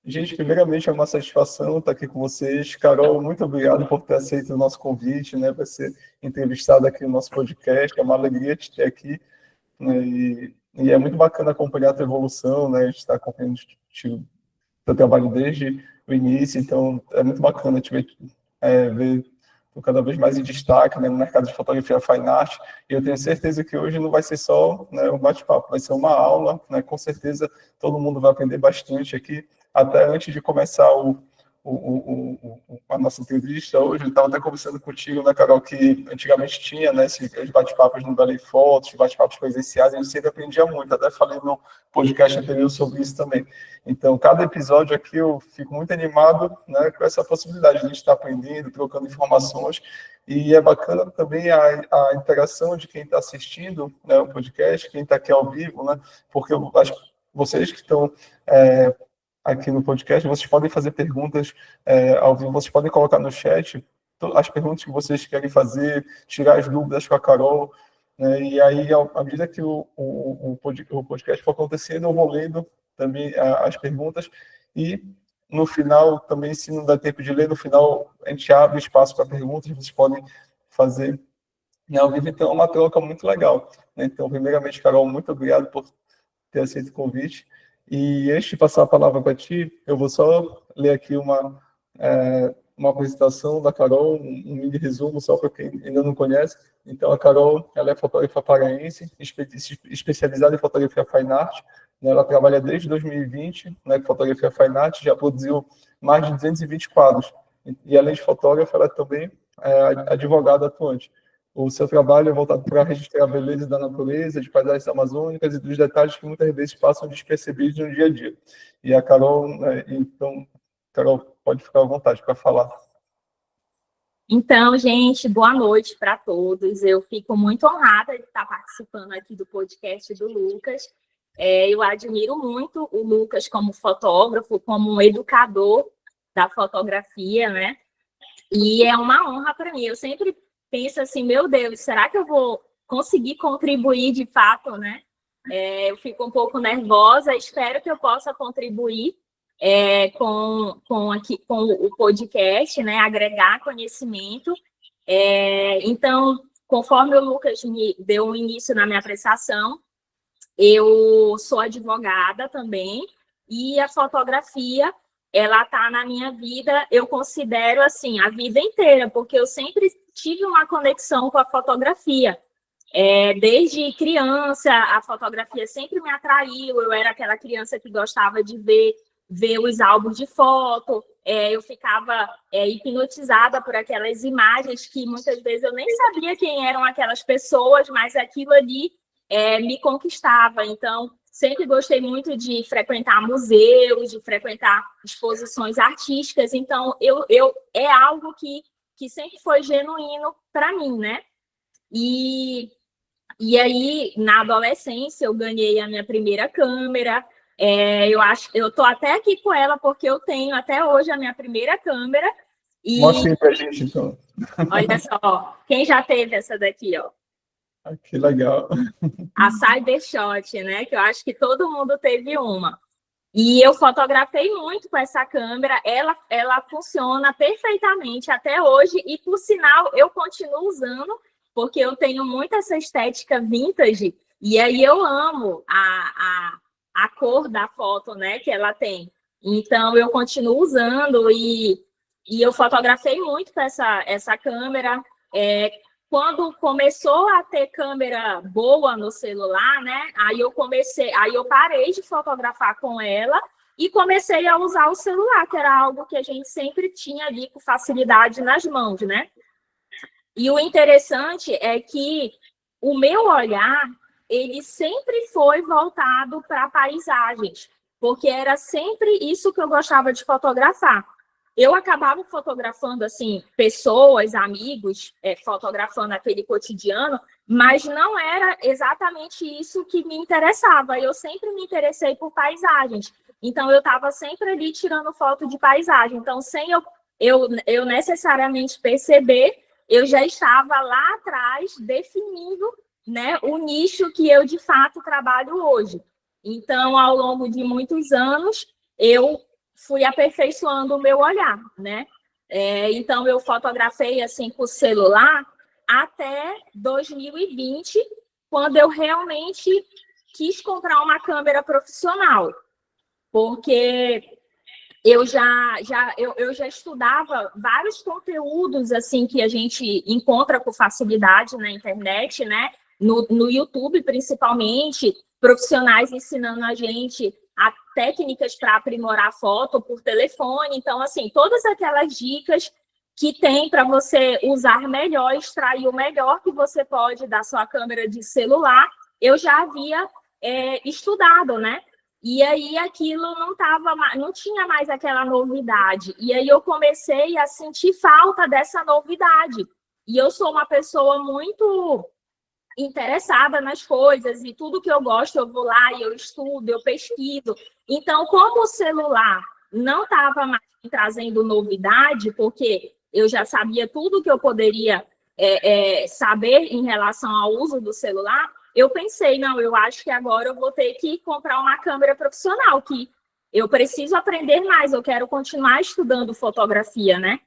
Gente, primeiramente é uma satisfação estar aqui com vocês. Carol, muito obrigado por ter aceito o nosso convite, né, para ser entrevistada aqui no nosso podcast. É uma alegria te ter aqui, né, e é muito bacana acompanhar a tua evolução, né? A gente está acompanhando o teu trabalho desde o início, então é muito bacana te ver, ver cada vez mais em destaque, né, no mercado de fotografia fine art, e eu tenho certeza que hoje não vai ser só, né, um bate-papo, vai ser uma aula, né, com certeza todo mundo vai aprender bastante aqui, até antes de começar a nossa entrevista hoje, eu estava até conversando contigo, né, Carol, que antigamente tinha, né, esses bate-papos no Belém Fotos, bate-papos presenciais, a gente sempre aprendia muito, até falei no podcast anterior sobre isso também. Então, cada episódio aqui eu fico muito animado, né, com essa possibilidade de a gente estar aprendendo, trocando informações, e é bacana também a interação de quem está assistindo, né, o podcast, quem está aqui ao vivo, né, porque vocês que estão aqui no podcast, vocês podem fazer perguntas ao vivo, vocês podem colocar no chat as perguntas que vocês querem fazer, tirar as dúvidas com a Carol, né, e aí, à medida que o podcast for acontecendo, eu vou lendo também as perguntas, e no final, também, se não dá tempo de ler, no final a gente abre espaço para perguntas, vocês podem fazer ao vivo, então é uma troca muito legal, né? Então, primeiramente, Carol, muito obrigado por ter aceito o convite, e antes de passar a palavra para ti, eu vou só ler aqui uma apresentação da Carol, um mini resumo, só para quem ainda não conhece. Então, a Carol, ela é fotógrafa paraense, especializada em fotografia fine art, né? Ela trabalha desde 2020, né, com fotografia fine art, já produziu mais de 220 quadros. E, além de fotógrafa, ela também é advogada atuante. O seu trabalho é voltado para registrar a beleza da natureza, de paisagens amazônicas e dos detalhes que muitas vezes passam despercebidos no dia a dia. E a Carol, então, Carol, pode ficar à vontade para falar. Então, gente, boa noite para todos. Eu fico muito honrada de estar participando aqui do podcast do Lucas. Eu admiro muito o Lucas como fotógrafo, como um educador da fotografia, né? E é uma honra para mim. Eu sempre penso assim, meu Deus, será que eu vou conseguir contribuir de fato, né? Eu fico um pouco nervosa, espero que eu possa contribuir com o podcast, né? Agregar conhecimento. Então, conforme o Lucas me deu um início na minha apresentação, eu sou advogada também, e a fotografia, ela está na minha vida, eu considero assim, a vida inteira, porque eu sempre tive uma conexão com a fotografia. Desde criança, a fotografia sempre me atraiu, eu era aquela criança que gostava de ver os álbuns de foto, eu ficava hipnotizada por aquelas imagens que muitas vezes eu nem sabia quem eram aquelas pessoas, mas aquilo ali me conquistava. Então, sempre gostei muito de frequentar museus, de frequentar exposições artísticas. Então, é algo que sempre foi genuíno para mim, né? E aí, na adolescência, eu ganhei a minha primeira câmera. Eu tô até aqui com ela porque eu tenho até hoje a minha primeira câmera. Mostre aí pra gente, então. Olha só, quem já teve essa daqui, ó? Que legal. A Cybershot, né? Que eu acho que todo mundo teve uma. E eu fotografei muito com essa câmera, ela funciona perfeitamente até hoje, e por sinal eu continuo usando, porque eu tenho muito essa estética vintage, e aí eu amo a cor da foto, né, que ela tem. Então eu continuo usando, e eu fotografei muito com essa câmera. Quando começou a ter câmera boa no celular, né? Aí eu parei de fotografar com ela e comecei a usar o celular, que era algo que a gente sempre tinha ali com facilidade nas mãos, né? E o interessante é que o meu olhar, ele sempre foi voltado para paisagens, porque era sempre isso que eu gostava de fotografar. Eu acabava fotografando, assim, pessoas, amigos, fotografando aquele cotidiano, mas não era exatamente isso que me interessava. Eu sempre me interessei por paisagens. Então, eu estava sempre ali tirando foto de paisagem. Então, sem eu necessariamente perceber, eu já estava lá atrás definindo, né, o nicho que eu, de fato, trabalho hoje. Então, ao longo de muitos anos, eu fui aperfeiçoando o meu olhar, né? Então, eu fotografei, assim, com o celular até 2020, quando eu realmente quis comprar uma câmera profissional, porque eu já estudava vários conteúdos assim que a gente encontra com facilidade na internet, né? No YouTube, principalmente, profissionais ensinando a gente a técnicas para aprimorar foto por telefone. Então, assim, todas aquelas dicas que tem para você usar melhor, extrair o melhor que você pode da sua câmera de celular, eu já havia estudado, né? E aí aquilo não tinha mais aquela novidade. E aí eu comecei a sentir falta dessa novidade. E eu sou uma pessoa muito interessada nas coisas, e tudo que eu gosto, eu vou lá e eu estudo, eu pesquiso. Então, como o celular não estava mais trazendo novidade, porque eu já sabia tudo que eu poderia saber em relação ao uso do celular, eu pensei, não, eu acho que agora eu vou ter que comprar uma câmera profissional, que eu preciso aprender mais, eu quero continuar estudando fotografia, né?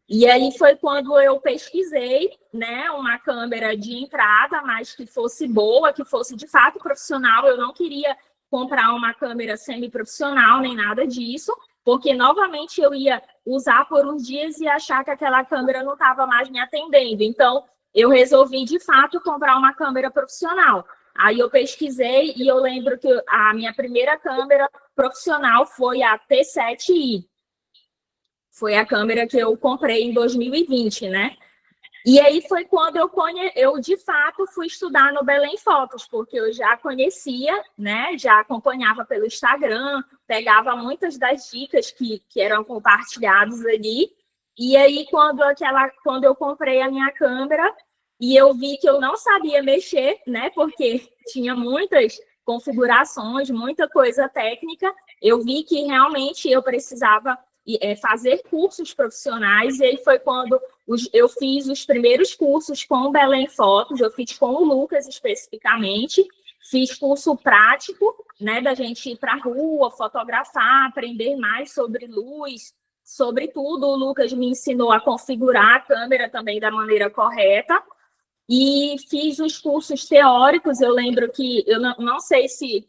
E aí foi quando eu pesquisei, né, uma câmera de entrada, mas que fosse boa, que fosse de fato profissional. Eu não queria comprar uma câmera semi-profissional, nem nada disso, porque novamente eu ia usar por uns dias e achar que aquela câmera não estava mais me atendendo. Então, eu resolvi, de fato, comprar uma câmera profissional. Aí eu pesquisei e eu lembro que a minha primeira câmera profissional foi a T7i. Foi a câmera que eu comprei em 2020, né? E aí foi quando eu de fato, fui estudar no Belém Fotos, porque eu já conhecia, né? Já acompanhava pelo Instagram, pegava muitas das dicas que eram compartilhadas ali. E aí, quando eu comprei a minha câmera, e eu vi que eu não sabia mexer, né? Porque tinha muitas configurações, muita coisa técnica, eu vi que realmente eu precisava fazer cursos profissionais, e aí foi quando eu fiz os primeiros cursos com o Belém Fotos, eu fiz com o Lucas especificamente, fiz curso prático, né, da gente ir para a rua, fotografar, aprender mais sobre luz, sobre tudo. O Lucas me ensinou a configurar a câmera também da maneira correta, e fiz os cursos teóricos. Eu lembro que, eu não sei se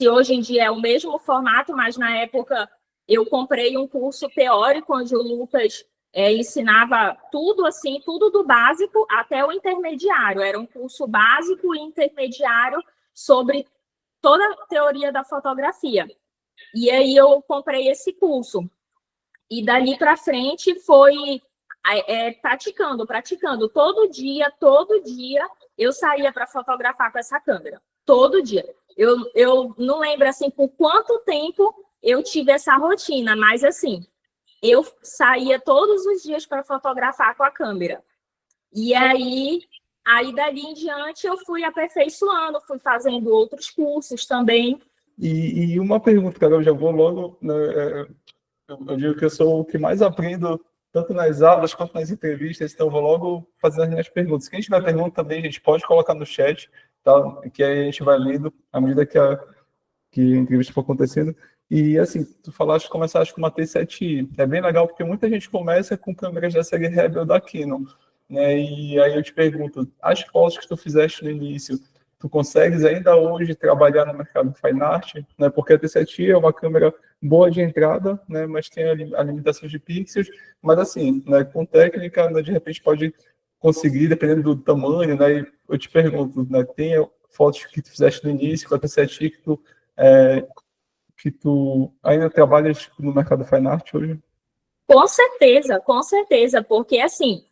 hoje em dia é o mesmo formato, mas na época eu comprei um curso teórico onde o Lucas ensinava tudo, assim, tudo do básico até o intermediário. Era um curso básico e intermediário sobre toda a teoria da fotografia. E aí eu comprei esse curso. E dali para frente foi praticando. Todo dia eu saía para fotografar com essa câmera. Todo dia. Eu não lembro, assim, por quanto tempo eu tive essa rotina, mas, assim, eu saía todos os dias para fotografar com a câmera. E aí dali em diante, eu fui aperfeiçoando, fui fazendo outros cursos também. E uma pergunta, cara, eu já vou logo, né, eu digo que eu sou o que mais aprendo, tanto nas aulas quanto nas entrevistas, então eu vou logo fazendo as minhas perguntas. Quem tiver pergunta também, a gente pode colocar no chat, tá? Que aí a gente vai lendo à medida que a entrevista for acontecendo. E assim, tu começaste com uma T7i. É bem legal porque muita gente começa com câmeras da série Rebel da Canon, né? E aí eu te pergunto, as fotos que tu fizeste no início, tu consegues ainda hoje trabalhar no mercado de fine art, né? Porque a T7i é uma câmera boa de entrada, né? Mas tem a limitação de pixels, mas assim, né? Com técnica, né? De repente pode conseguir, dependendo do tamanho, né? E eu te pergunto, né? Tem fotos que tu fizeste no início com a T7i que tu ainda trabalhas no mercado de fine art hoje? Com certeza, porque assim,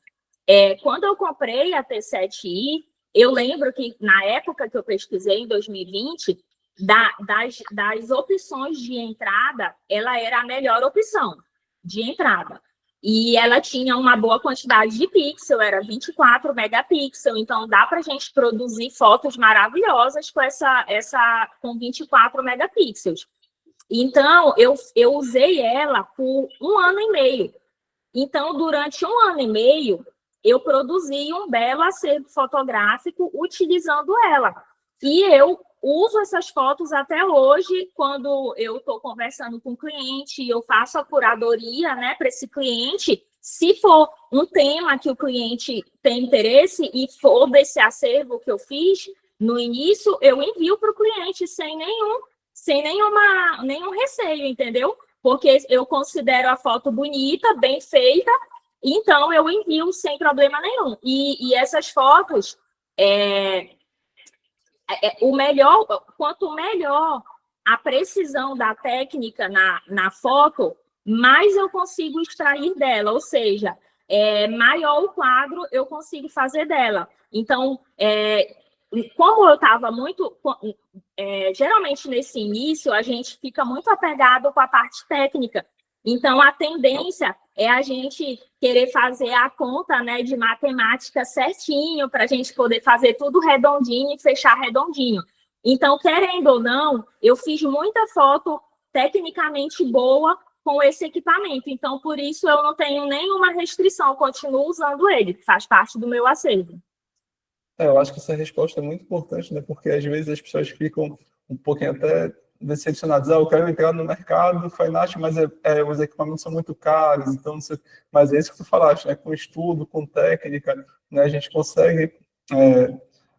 quando eu comprei a T7i, eu lembro que na época que eu pesquisei, em 2020, das opções de entrada, ela era a melhor opção de entrada. E ela tinha uma boa quantidade de pixel, era 24 megapixels, então dá para a gente produzir fotos maravilhosas com 24 megapixels. Então, eu usei ela por 1 ano e meio. Então, durante 1 ano e meio, eu produzi um belo acervo fotográfico utilizando ela. E eu uso essas fotos até hoje, quando eu estou conversando com o cliente, eu faço a curadoria, né, para esse cliente. Se for um tema que o cliente tem interesse e for desse acervo que eu fiz no início, eu envio para o cliente sem nenhum receio, entendeu? Porque eu considero a foto bonita, bem feita, então eu envio sem problema nenhum. E essas fotos, quanto melhor a precisão da técnica na foto, mais eu consigo extrair dela, ou seja, maior o quadro eu consigo fazer dela. Então, como eu estava muito... geralmente, nesse início, a gente fica muito apegado com a parte técnica. Então, a tendência é a gente querer fazer a conta, né, de matemática certinho, para a gente poder fazer tudo redondinho e fechar redondinho. Então, querendo ou não, eu fiz muita foto tecnicamente boa com esse equipamento. Então, por isso, eu não tenho nenhuma restrição, eu continuo usando ele, que faz parte do meu acervo. Eu acho que essa resposta é muito importante, né? Porque às vezes as pessoas ficam um pouquinho até decepcionadas. Eu quero entrar no mercado fine art, mas os equipamentos são muito caros, então mas é isso que tu falaste, né? Com estudo, com técnica, né? A gente consegue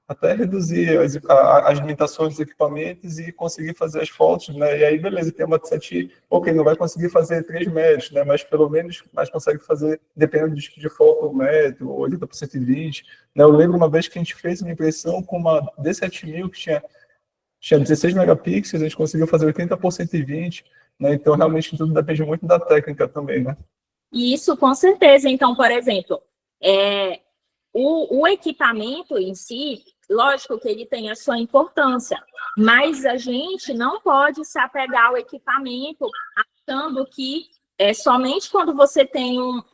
até reduzir as limitações dos equipamentos e conseguir fazer as fotos, né? E aí, beleza, tem uma set, ok, não vai conseguir fazer 3 metros, né? Mas pelo menos consegue fazer, dependendo do tipo de foco, 1 metro, ou 80 por 120, né? Eu lembro uma vez que a gente fez uma impressão com uma D7000 que tinha 16 megapixels, a gente conseguiu fazer 80 por 120, né? Então, realmente, tudo depende muito da técnica também, né? Isso, com certeza. Então, por exemplo, o equipamento em si, lógico que ele tem a sua importância, mas a gente não pode se apegar ao equipamento achando que somente quando você tem o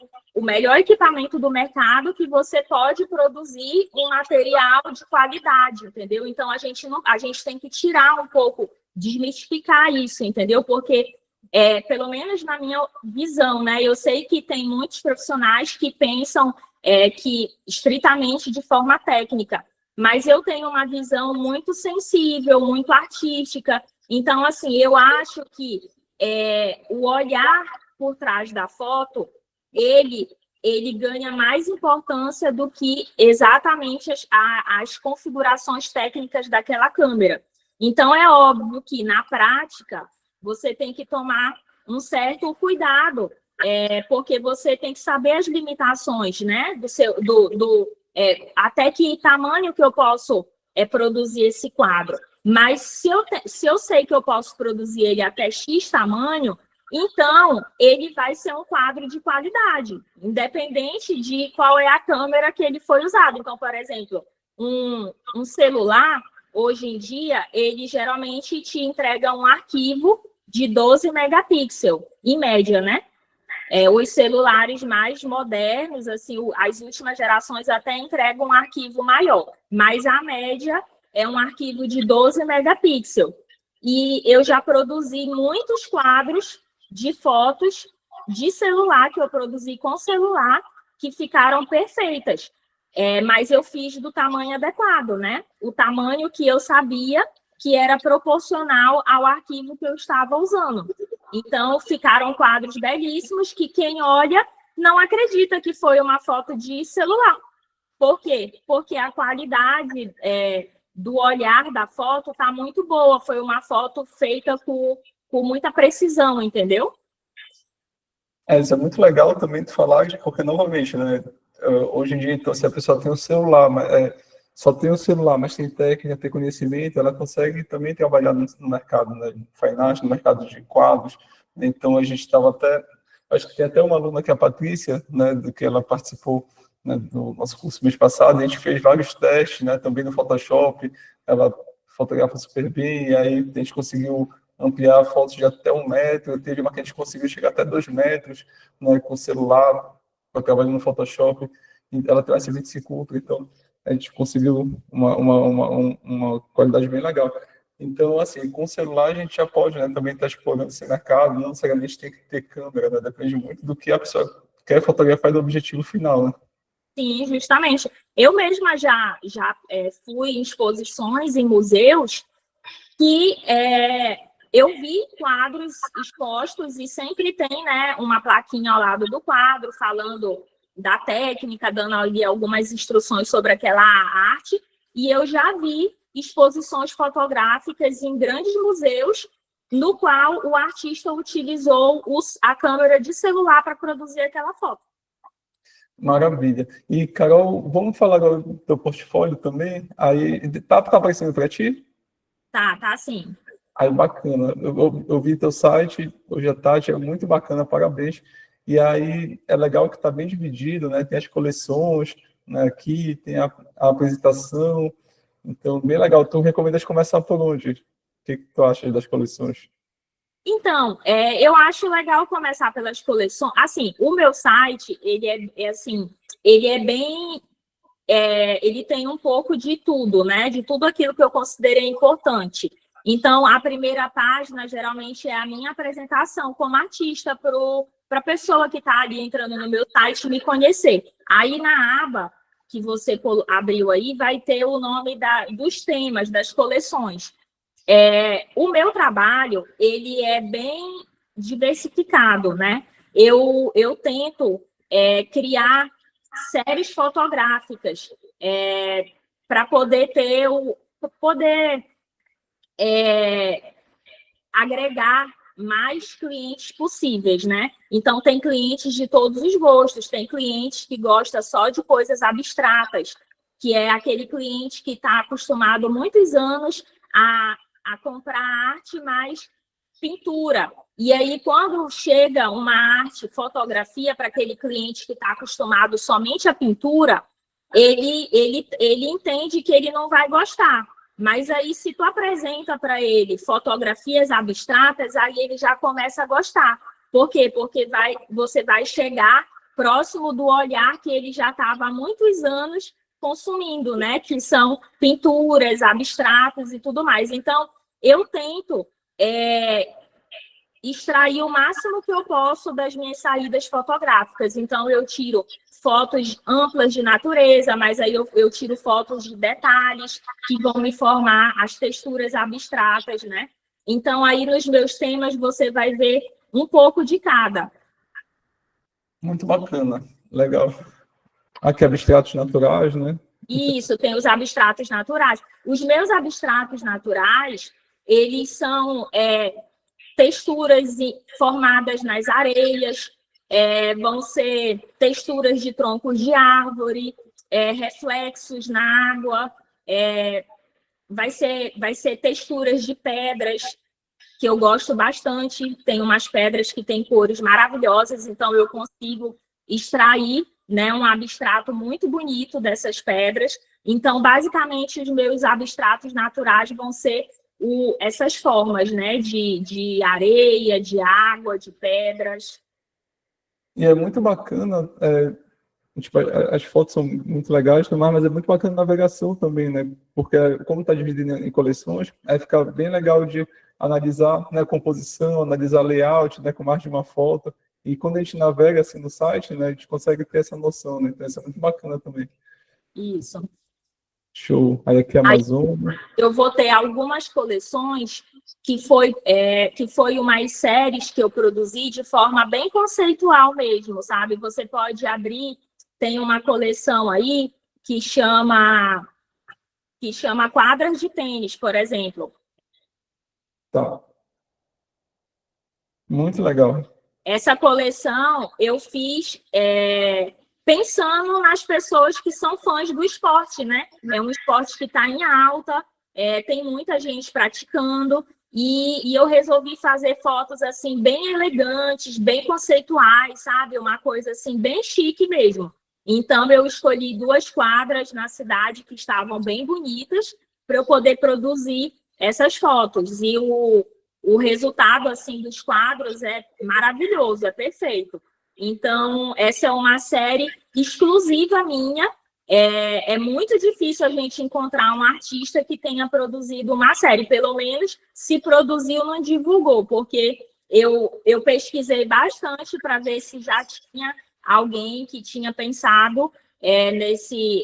melhor equipamento do mercado que você pode produzir um material de qualidade, entendeu? Então, a gente tem que tirar um pouco, desmistificar isso, entendeu? Porque, pelo menos na minha visão, né? Eu sei que tem muitos profissionais que pensam que estritamente de forma técnica, mas eu tenho uma visão muito sensível, muito artística. Então, assim, eu acho que o olhar por trás da foto, ele ganha mais importância do que exatamente as configurações técnicas daquela câmera. Então, é óbvio que, na prática, você tem que tomar um certo cuidado, porque você tem que saber as limitações, né, até que tamanho que eu posso produzir esse quadro. Mas se eu sei que eu posso produzir ele até X tamanho, então ele vai ser um quadro de qualidade, independente de qual é a câmera que ele foi usado. Então, por exemplo, um celular, hoje em dia, ele geralmente te entrega um arquivo de 12 megapixels, em média, né? Os celulares mais modernos, assim, as últimas gerações até entregam um arquivo maior, mas a média é um arquivo de 12 megapixels. E eu já produzi muitos quadros de fotos de celular, que eu produzi com celular, que ficaram perfeitas. Mas eu fiz do tamanho adequado, né? O tamanho que eu sabia que era proporcional ao arquivo que eu estava usando. Então, ficaram quadros belíssimos que quem olha não acredita que foi uma foto de celular. Por quê? Porque a qualidade do olhar da foto está muito boa. Foi uma foto feita com muita precisão, entendeu? Isso é muito legal também tu falar, porque, novamente, né, hoje em dia, então, se a pessoa tem um celular, só tem um celular, mas tem técnica, tem conhecimento, ela consegue também trabalhar no mercado, né, de fine art, no mercado de quadros. Então, a gente estava acho que tem até uma aluna que é a Patrícia, né, do que ela participou, né, do nosso curso mês passado, a gente fez vários testes, né, também no Photoshop, ela fotografa super bem, e aí a gente conseguiu ampliar fotos de até 1 metro, teve uma que a gente conseguiu chegar até 2 metros, né, com o celular, trabalhando no Photoshop, e ela tem um S25 Ultra, então a gente conseguiu uma qualidade bem legal. Então, assim, com o celular a gente já pode, né, também estar explorando esse mercado, não necessariamente tem que ter câmera, né, depende muito do que a pessoa quer fotografar e do objetivo final, né? Sim, justamente. Eu mesma já fui em exposições em museus que eu vi quadros expostos e sempre tem, né, uma plaquinha ao lado do quadro falando da técnica, dando ali algumas instruções sobre aquela arte, e eu já vi exposições fotográficas em grandes museus, no qual o artista utilizou a câmera de celular para produzir aquela foto. Maravilha. E, Carol, vamos falar agora do teu portfólio também? Aí, tá aparecendo para ti? Tá sim. Aí, bacana. Eu vi teu site hoje à tarde, é muito bacana, parabéns. E aí, é legal que está bem dividido, né? Tem as coleções, né? Aqui, tem a apresentação. Então, bem legal. Tu recomendas começar por onde? O que tu acha das coleções? Então, eu acho legal começar pelas coleções. Assim, o meu site, ele é bem... ele tem um pouco de tudo, né? De tudo aquilo que eu considerei importante. Então, a primeira página, geralmente, é a minha apresentação como artista para a pessoa que está ali entrando no meu site me conhecer. Aí, na aba que você abriu aí, vai ter o nome dos temas, das coleções. O meu trabalho, ele é bem diversificado, né? Eu tento criar séries fotográficas para poder agregar mais clientes possíveis, né? Então, tem clientes de todos os gostos, tem clientes que gostam só de coisas abstratas, que é aquele cliente que está acostumado há muitos anos a comprar arte mais pintura. E aí, quando chega uma arte, fotografia, para aquele cliente que está acostumado somente a pintura, ele entende que ele não vai gostar. Mas aí, se tu apresenta para ele fotografias abstratas, aí ele já começa a gostar. Por quê? Porque você vai chegar próximo do olhar que ele já estava há muitos anos consumindo, né? Que são pinturas abstratas e tudo mais. Então, eu tento extrair o máximo que eu posso das minhas saídas fotográficas. Então, eu tiro fotos amplas de natureza, mas aí eu tiro fotos de detalhes que vão me formar as texturas abstratas, né? Então, aí nos meus temas, você vai ver um pouco de cada. Muito bacana, legal. Aqui, abstratos naturais, né? Isso, tem os abstratos naturais. Os meus abstratos naturais, eles são texturas formadas nas areias, vão ser texturas de troncos de árvore, reflexos na água, vai ser texturas de pedras, que eu gosto bastante. Tem umas pedras que têm cores maravilhosas, então eu consigo extrair, né, um abstrato muito bonito dessas pedras. Então, basicamente, os meus abstratos naturais vão ser essas formas, né, de areia, de água, de pedras. E é muito bacana, tipo, as fotos são muito legais também, mas é muito bacana a navegação também, né? Porque como está dividido em coleções, aí fica bem legal de analisar, né, a composição, analisar layout, né, com mais de uma foto. E quando a gente navega assim no site, né, a gente consegue ter essa noção, né? Então isso é muito bacana também. Isso. Show. Aí aqui a Amazônia. Eu vou ter algumas coleções que foi umas séries que eu produzi de forma bem conceitual mesmo, sabe? Você pode abrir, tem uma coleção aí que chama quadras de tênis, por exemplo. Tá. Muito legal. Essa coleção eu fiz pensando nas pessoas que são fãs do esporte, né? É um esporte que está em alta, tem muita gente praticando, e eu resolvi fazer fotos assim bem elegantes, bem conceituais, sabe? Uma coisa assim bem chique mesmo. Então eu escolhi 2 quadras na cidade que estavam bem bonitas para eu poder produzir essas fotos. E o resultado assim dos quadros é maravilhoso, é perfeito. Então, essa é uma série exclusiva minha. É muito difícil a gente encontrar um artista que tenha produzido uma série. Pelo menos, se produziu, não divulgou, porque eu pesquisei bastante para ver se já tinha alguém que tinha pensado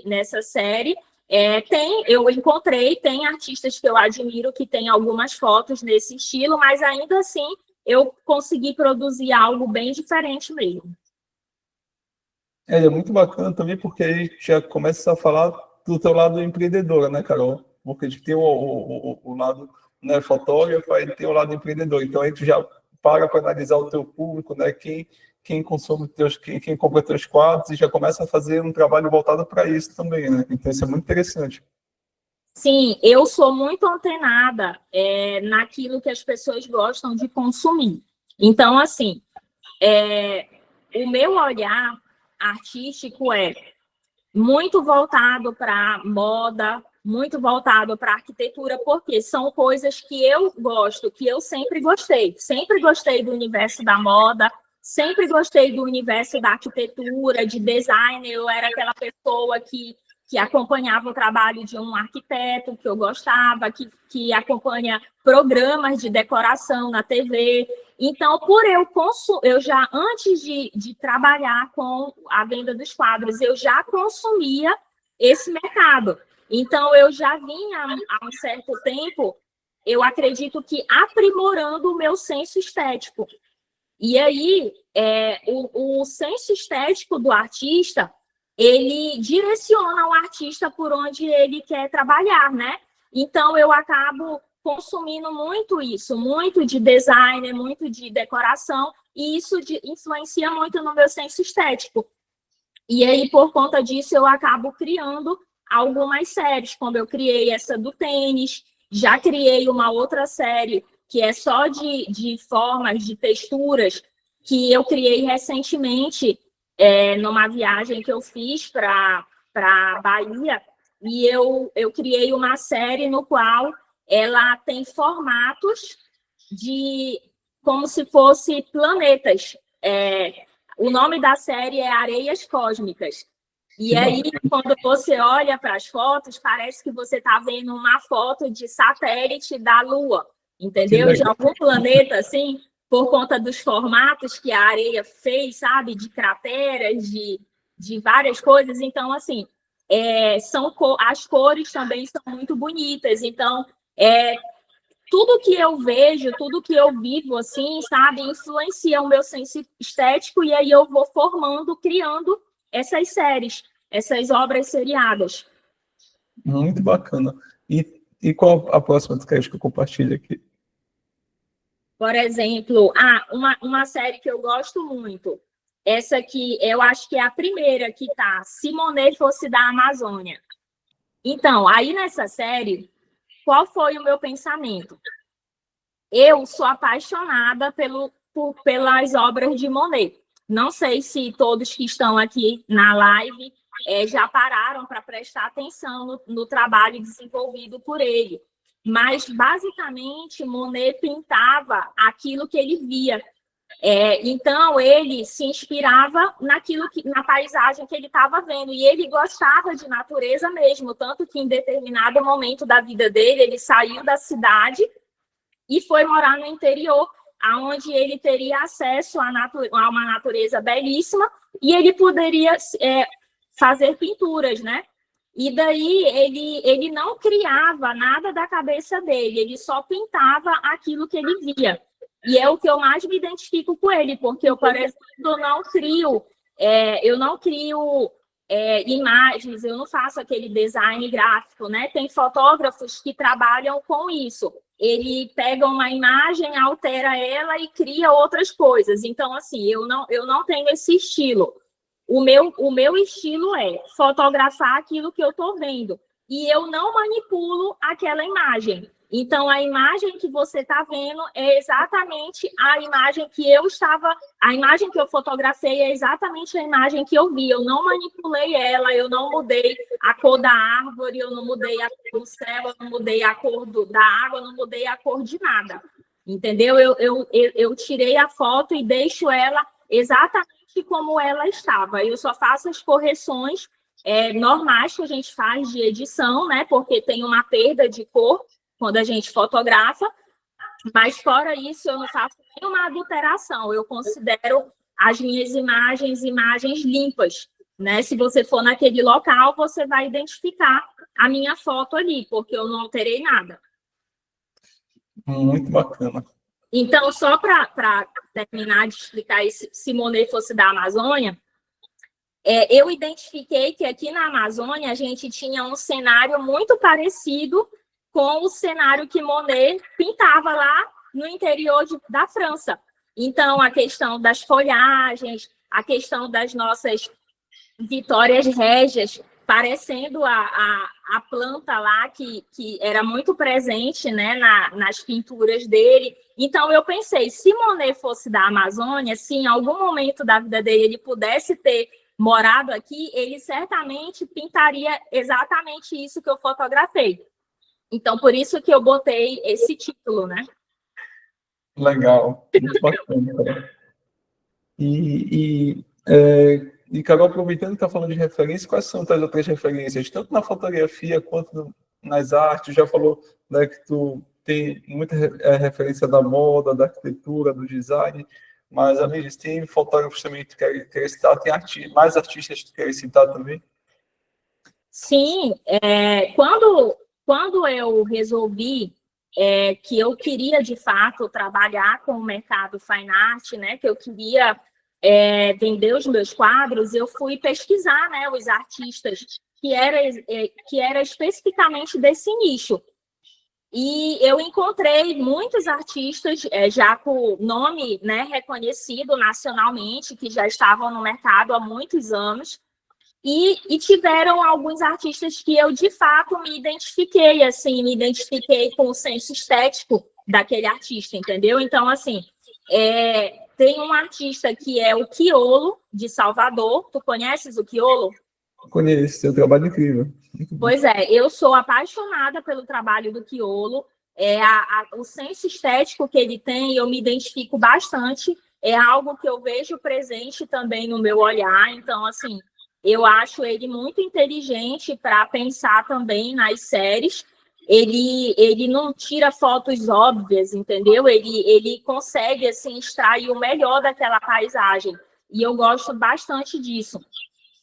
nessa série. Tem artistas que eu admiro que tem algumas fotos nesse estilo, mas ainda assim eu consegui produzir algo bem diferente mesmo. É muito bacana também, porque aí já começa a falar do teu lado empreendedora, né, Carol? Porque a gente tem o lado, né, fotógrafo, aí tem o lado empreendedor. Então aí tu já para analisar o teu público, né, quem consome quem compra teus quadros, e já começa a fazer um trabalho voltado para isso também, né? Então isso é muito interessante. Sim, eu sou muito antenada naquilo que as pessoas gostam de consumir. Então, assim, o meu olhar artístico é muito voltado para moda, muito voltado para arquitetura, porque são coisas que eu gosto, que eu sempre gostei. Sempre gostei do universo da moda, sempre gostei do universo da arquitetura, de design. Eu era aquela pessoa que acompanhava o trabalho de um arquiteto, que eu gostava, que acompanha programas de decoração na TV. Então, eu já, antes de trabalhar com a venda dos quadros, eu já consumia esse mercado. Então, eu já vinha há um certo tempo, eu acredito que aprimorando o meu senso estético. E aí, o senso estético do artista, ele direciona o artista por onde ele quer trabalhar, né? Então, eu acabo consumindo muito isso, muito de design, muito de decoração, e isso influencia muito no meu senso estético. E aí, por conta disso, eu acabo criando algumas séries, como eu criei essa do tênis, já criei uma outra série que é só de formas, de texturas, que eu criei recentemente numa viagem que eu fiz para Bahia, e eu criei uma série no qual ela tem formatos de como se fosse planetas. O nome da série é Areias Cósmicas. E aí, quando você olha para as fotos, parece que você está vendo uma foto de satélite da Lua, entendeu? De algum planeta, assim, por conta dos formatos que a areia fez, sabe? De crateras, de várias coisas. Então, assim, as cores também são muito bonitas. Então, tudo que eu vejo, tudo que eu vivo, assim, sabe, influencia o meu senso estético, e aí eu vou formando, criando essas séries, essas obras seriadas. Muito bacana. E qual a próxima que eu compartilhe aqui? Por exemplo, uma série que eu gosto muito, essa aqui, eu acho que é a primeira que tá, Se Monet Fosse da Amazônia. Então, aí nessa série, qual foi o meu pensamento? Eu sou apaixonada pelas obras de Monet. Não sei se todos que estão aqui na live já pararam para prestar atenção no trabalho desenvolvido por ele. Mas, basicamente, Monet pintava aquilo que ele via. Então, ele se inspirava na paisagem que ele estava vendo. E ele gostava de natureza mesmo, tanto que, em determinado momento da vida dele, ele saiu da cidade e foi morar no interior, onde ele teria acesso a uma natureza belíssima, e ele poderia fazer pinturas, né? E daí ele não criava nada da cabeça dele, ele só pintava aquilo que ele via. E é o que eu mais me identifico com ele, porque eu, por exemplo, eu não crio imagens, eu não faço aquele design gráfico, né? Tem fotógrafos que trabalham com isso. Ele pega uma imagem, altera ela e cria outras coisas. Então, assim, eu não tenho esse estilo. O meu estilo é fotografar aquilo que eu estou vendo. E eu não manipulo aquela imagem. Então, a imagem que você está vendo é exatamente a imagem que a imagem que eu fotografei é exatamente a imagem que eu vi. Eu não manipulei ela, eu não mudei a cor da árvore, eu não mudei a cor do céu, eu não mudei a cor da água, eu não mudei a cor de nada. Entendeu? Eu tirei a foto e deixo ela exatamente como ela estava. Eu só faço as correções normais que a gente faz de edição, né? Porque tem uma perda de cor quando a gente fotografa, mas fora isso eu não faço nenhuma adulteração, eu considero as minhas imagens limpas, né? Se você for naquele local, você vai identificar a minha foto ali, porque eu não alterei nada. Muito bacana. Então, só para terminar de explicar isso, se Monet fosse da Amazônia, eu identifiquei que aqui na Amazônia a gente tinha um cenário muito parecido com o cenário que Monet pintava lá no interior da França. Então, a questão das folhagens, a questão das nossas vitórias régias, parecendo a planta lá que era muito presente, né, nas pinturas dele. Então, eu pensei, se Monet fosse da Amazônia, se em algum momento da vida dele ele pudesse ter morado aqui, ele certamente pintaria exatamente isso que eu fotografei. Então, por isso que eu botei esse título, né? Legal, muito bacana, cara. E Carol, aproveitando que está falando de referência, quais são as outras referências, tanto na fotografia quanto nas artes? Já falou, né, que tu tem muita referência da moda, da arquitetura, do design, mas, além disso, tem fotógrafos também que tu quer citar, tem mais artistas que tu quer citar também? Sim, quando eu resolvi que eu queria, de fato, trabalhar com o mercado fine art, né, que eu queria vender os meus quadros, eu fui pesquisar, né, os artistas que era especificamente desse nicho. E eu encontrei muitos artistas já com nome, né, reconhecido nacionalmente, que já estavam no mercado há muitos anos, e tiveram alguns artistas que eu, de fato, me identifiquei com o senso estético daquele artista, entendeu? Então, assim, tem um artista que é o Quiolo, de Salvador. Tu conheces o Quiolo? Conheço, seu trabalho incrível. Pois é, eu sou apaixonada pelo trabalho do Quiolo. O senso estético que ele tem, eu me identifico bastante. É algo que eu vejo presente também no meu olhar. Então, assim, eu acho ele muito inteligente para pensar também nas séries. Ele não tira fotos óbvias, entendeu? Ele consegue assim, extrair o melhor daquela paisagem. E eu gosto bastante disso.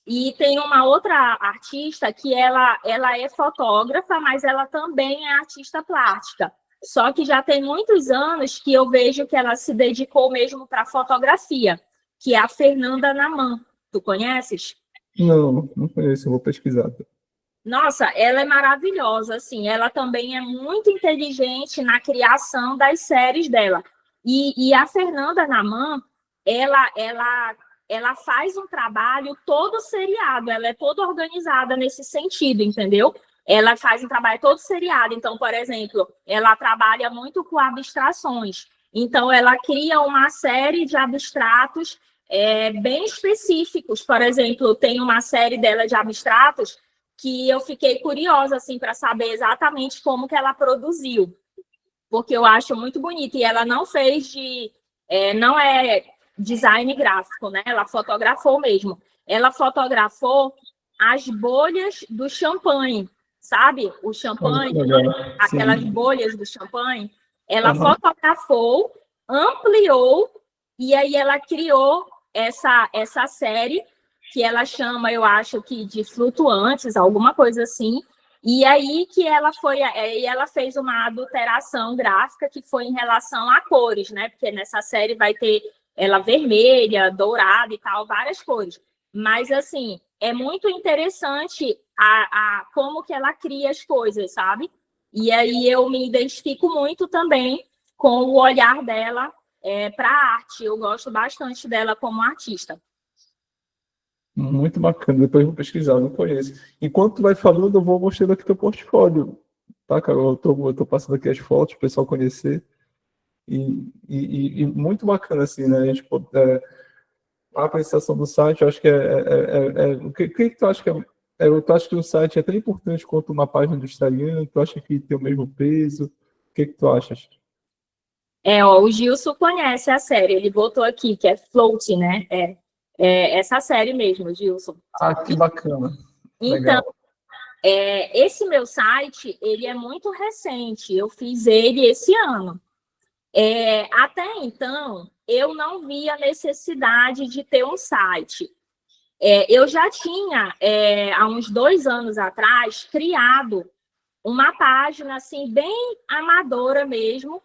E tem uma outra artista que ela é fotógrafa, mas ela também é artista plástica. Só que já tem muitos anos que eu vejo que ela se dedicou mesmo para fotografia, que é a Fernanda Naman. Tu conheces? Não conheço, eu vou pesquisar. Nossa, ela é maravilhosa, assim. Ela também é muito inteligente na criação das séries dela. E a Fernanda Naman, ela faz um trabalho todo seriado, ela é toda organizada nesse sentido, entendeu? Ela faz um trabalho todo seriado. Então, por exemplo, ela trabalha muito com abstrações. Então, ela cria uma série de abstratos bem específicos. Por exemplo, tem uma série dela de abstratos que eu fiquei curiosa assim para saber exatamente como que ela produziu, porque eu acho muito bonito. E ela não fez não é design gráfico, né? Ela fotografou mesmo. Ela fotografou as bolhas do champanhe, sabe? O champanhe, aquelas bolhas do champanhe. Ela fotografou, ampliou e aí ela criou essa série que ela chama, eu acho que de flutuantes, alguma coisa assim. E aí que ela fez uma adulteração gráfica que foi em relação a cores, né? Porque nessa série vai ter ela vermelha, dourada e tal, várias cores. Mas, assim, é muito interessante como que ela cria as coisas, sabe? E aí eu me identifico muito também com o olhar dela para a arte. Eu gosto bastante dela como artista. Muito bacana, depois eu vou pesquisar, não conheço. Enquanto tu vai falando, eu vou mostrando aqui teu portfólio, tá, Carol? Eu tô passando aqui as fotos, o pessoal conhecer. E muito bacana, assim, né? A apreciação do site, eu acho que o que tu acha que tu acha que o site é tão importante quanto uma página do Instagram? Tu acha que tem o mesmo peso? O que tu achas? O Gilson conhece a série, ele botou aqui, que é Float, né? Essa série mesmo, Gilson. Ah, que bacana. Então, Legal. Esse meu site, ele é muito recente, eu fiz ele esse ano. Até então, eu não via necessidade de ter um site. Eu já tinha, há uns 2 anos atrás, criado uma página, assim, bem amadora mesmo,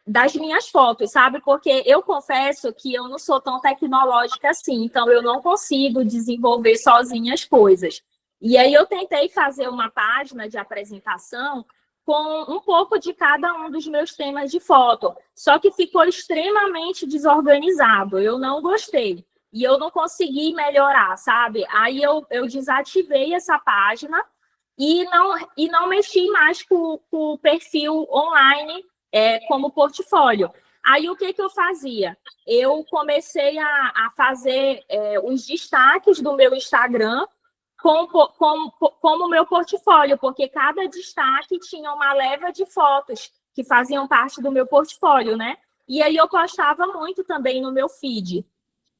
das minhas fotos, sabe? Porque eu confesso que eu não sou tão tecnológica assim, então eu não consigo desenvolver sozinha as coisas. E aí eu tentei fazer uma página de apresentação com um pouco de cada um dos meus temas de foto, só que ficou extremamente desorganizado, eu não gostei. E eu não consegui melhorar, sabe? Aí eu desativei essa página e não mexi mais com o perfil online como portfólio. Aí, o que eu fazia? Eu comecei a fazer os destaques do meu Instagram como meu portfólio, porque cada destaque tinha uma leva de fotos que faziam parte do meu portfólio, né? E aí eu postava muito também no meu feed.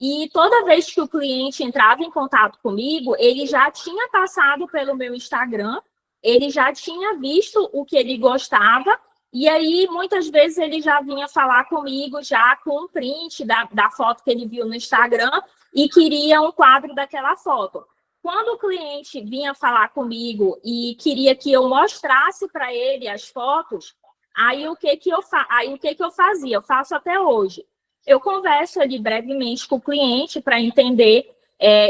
E toda vez que o cliente entrava em contato comigo, ele já tinha passado pelo meu Instagram, ele já tinha visto o que ele gostava, e aí muitas vezes ele já vinha falar comigo já com um print da foto que ele viu no Instagram e queria um quadro daquela foto. Quando o cliente vinha falar comigo e queria que eu mostrasse para ele as fotos, aí o que eu fazia? Eu faço até hoje. Eu converso ali brevemente com o cliente para entender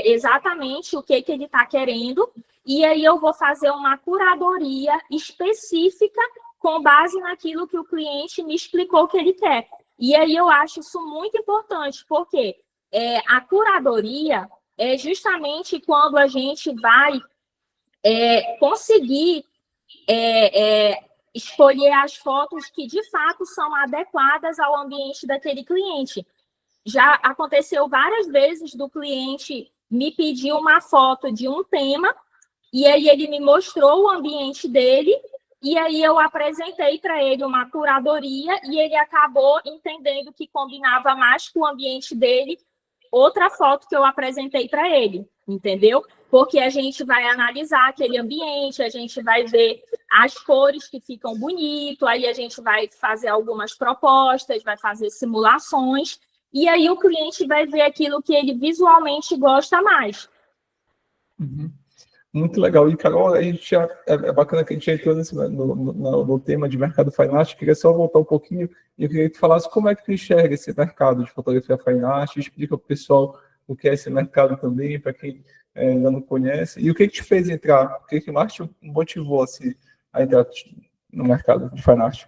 exatamente o que ele está querendo, e aí eu vou fazer uma curadoria específica com base naquilo que o cliente me explicou que ele quer. E aí eu acho isso muito importante, porque a curadoria é justamente quando a gente vai conseguir escolher as fotos que, de fato, são adequadas ao ambiente daquele cliente. Já aconteceu várias vezes do cliente me pedir uma foto de um tema, e aí ele me mostrou o ambiente dele, e aí eu apresentei para ele uma curadoria, e ele acabou entendendo que combinava mais com o ambiente dele outra foto que eu apresentei para ele, entendeu? Porque a gente vai analisar aquele ambiente, a gente vai ver as cores que ficam bonito, aí a gente vai fazer algumas propostas, vai fazer simulações, e aí o cliente vai ver aquilo que ele visualmente gosta mais. Uhum. Muito legal. E, Carol, a gente é bacana que a gente entrou no tema de mercado fine art. Queria só voltar um pouquinho e eu queria que tu falasse como é que tu enxerga esse mercado de fotografia fine art, explica para o pessoal o que é esse mercado também, para quem ainda não conhece. E o que te fez entrar? O que mais te motivou assim, a entrar no mercado de fine art?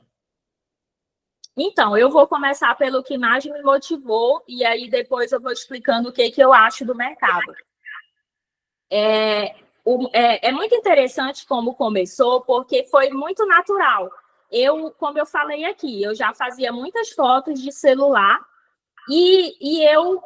Então, eu vou começar pelo que mais me motivou e aí depois eu vou explicando o que eu acho do mercado. É muito interessante como começou, porque foi muito natural. Como eu falei aqui, eu já fazia muitas fotos de celular e eu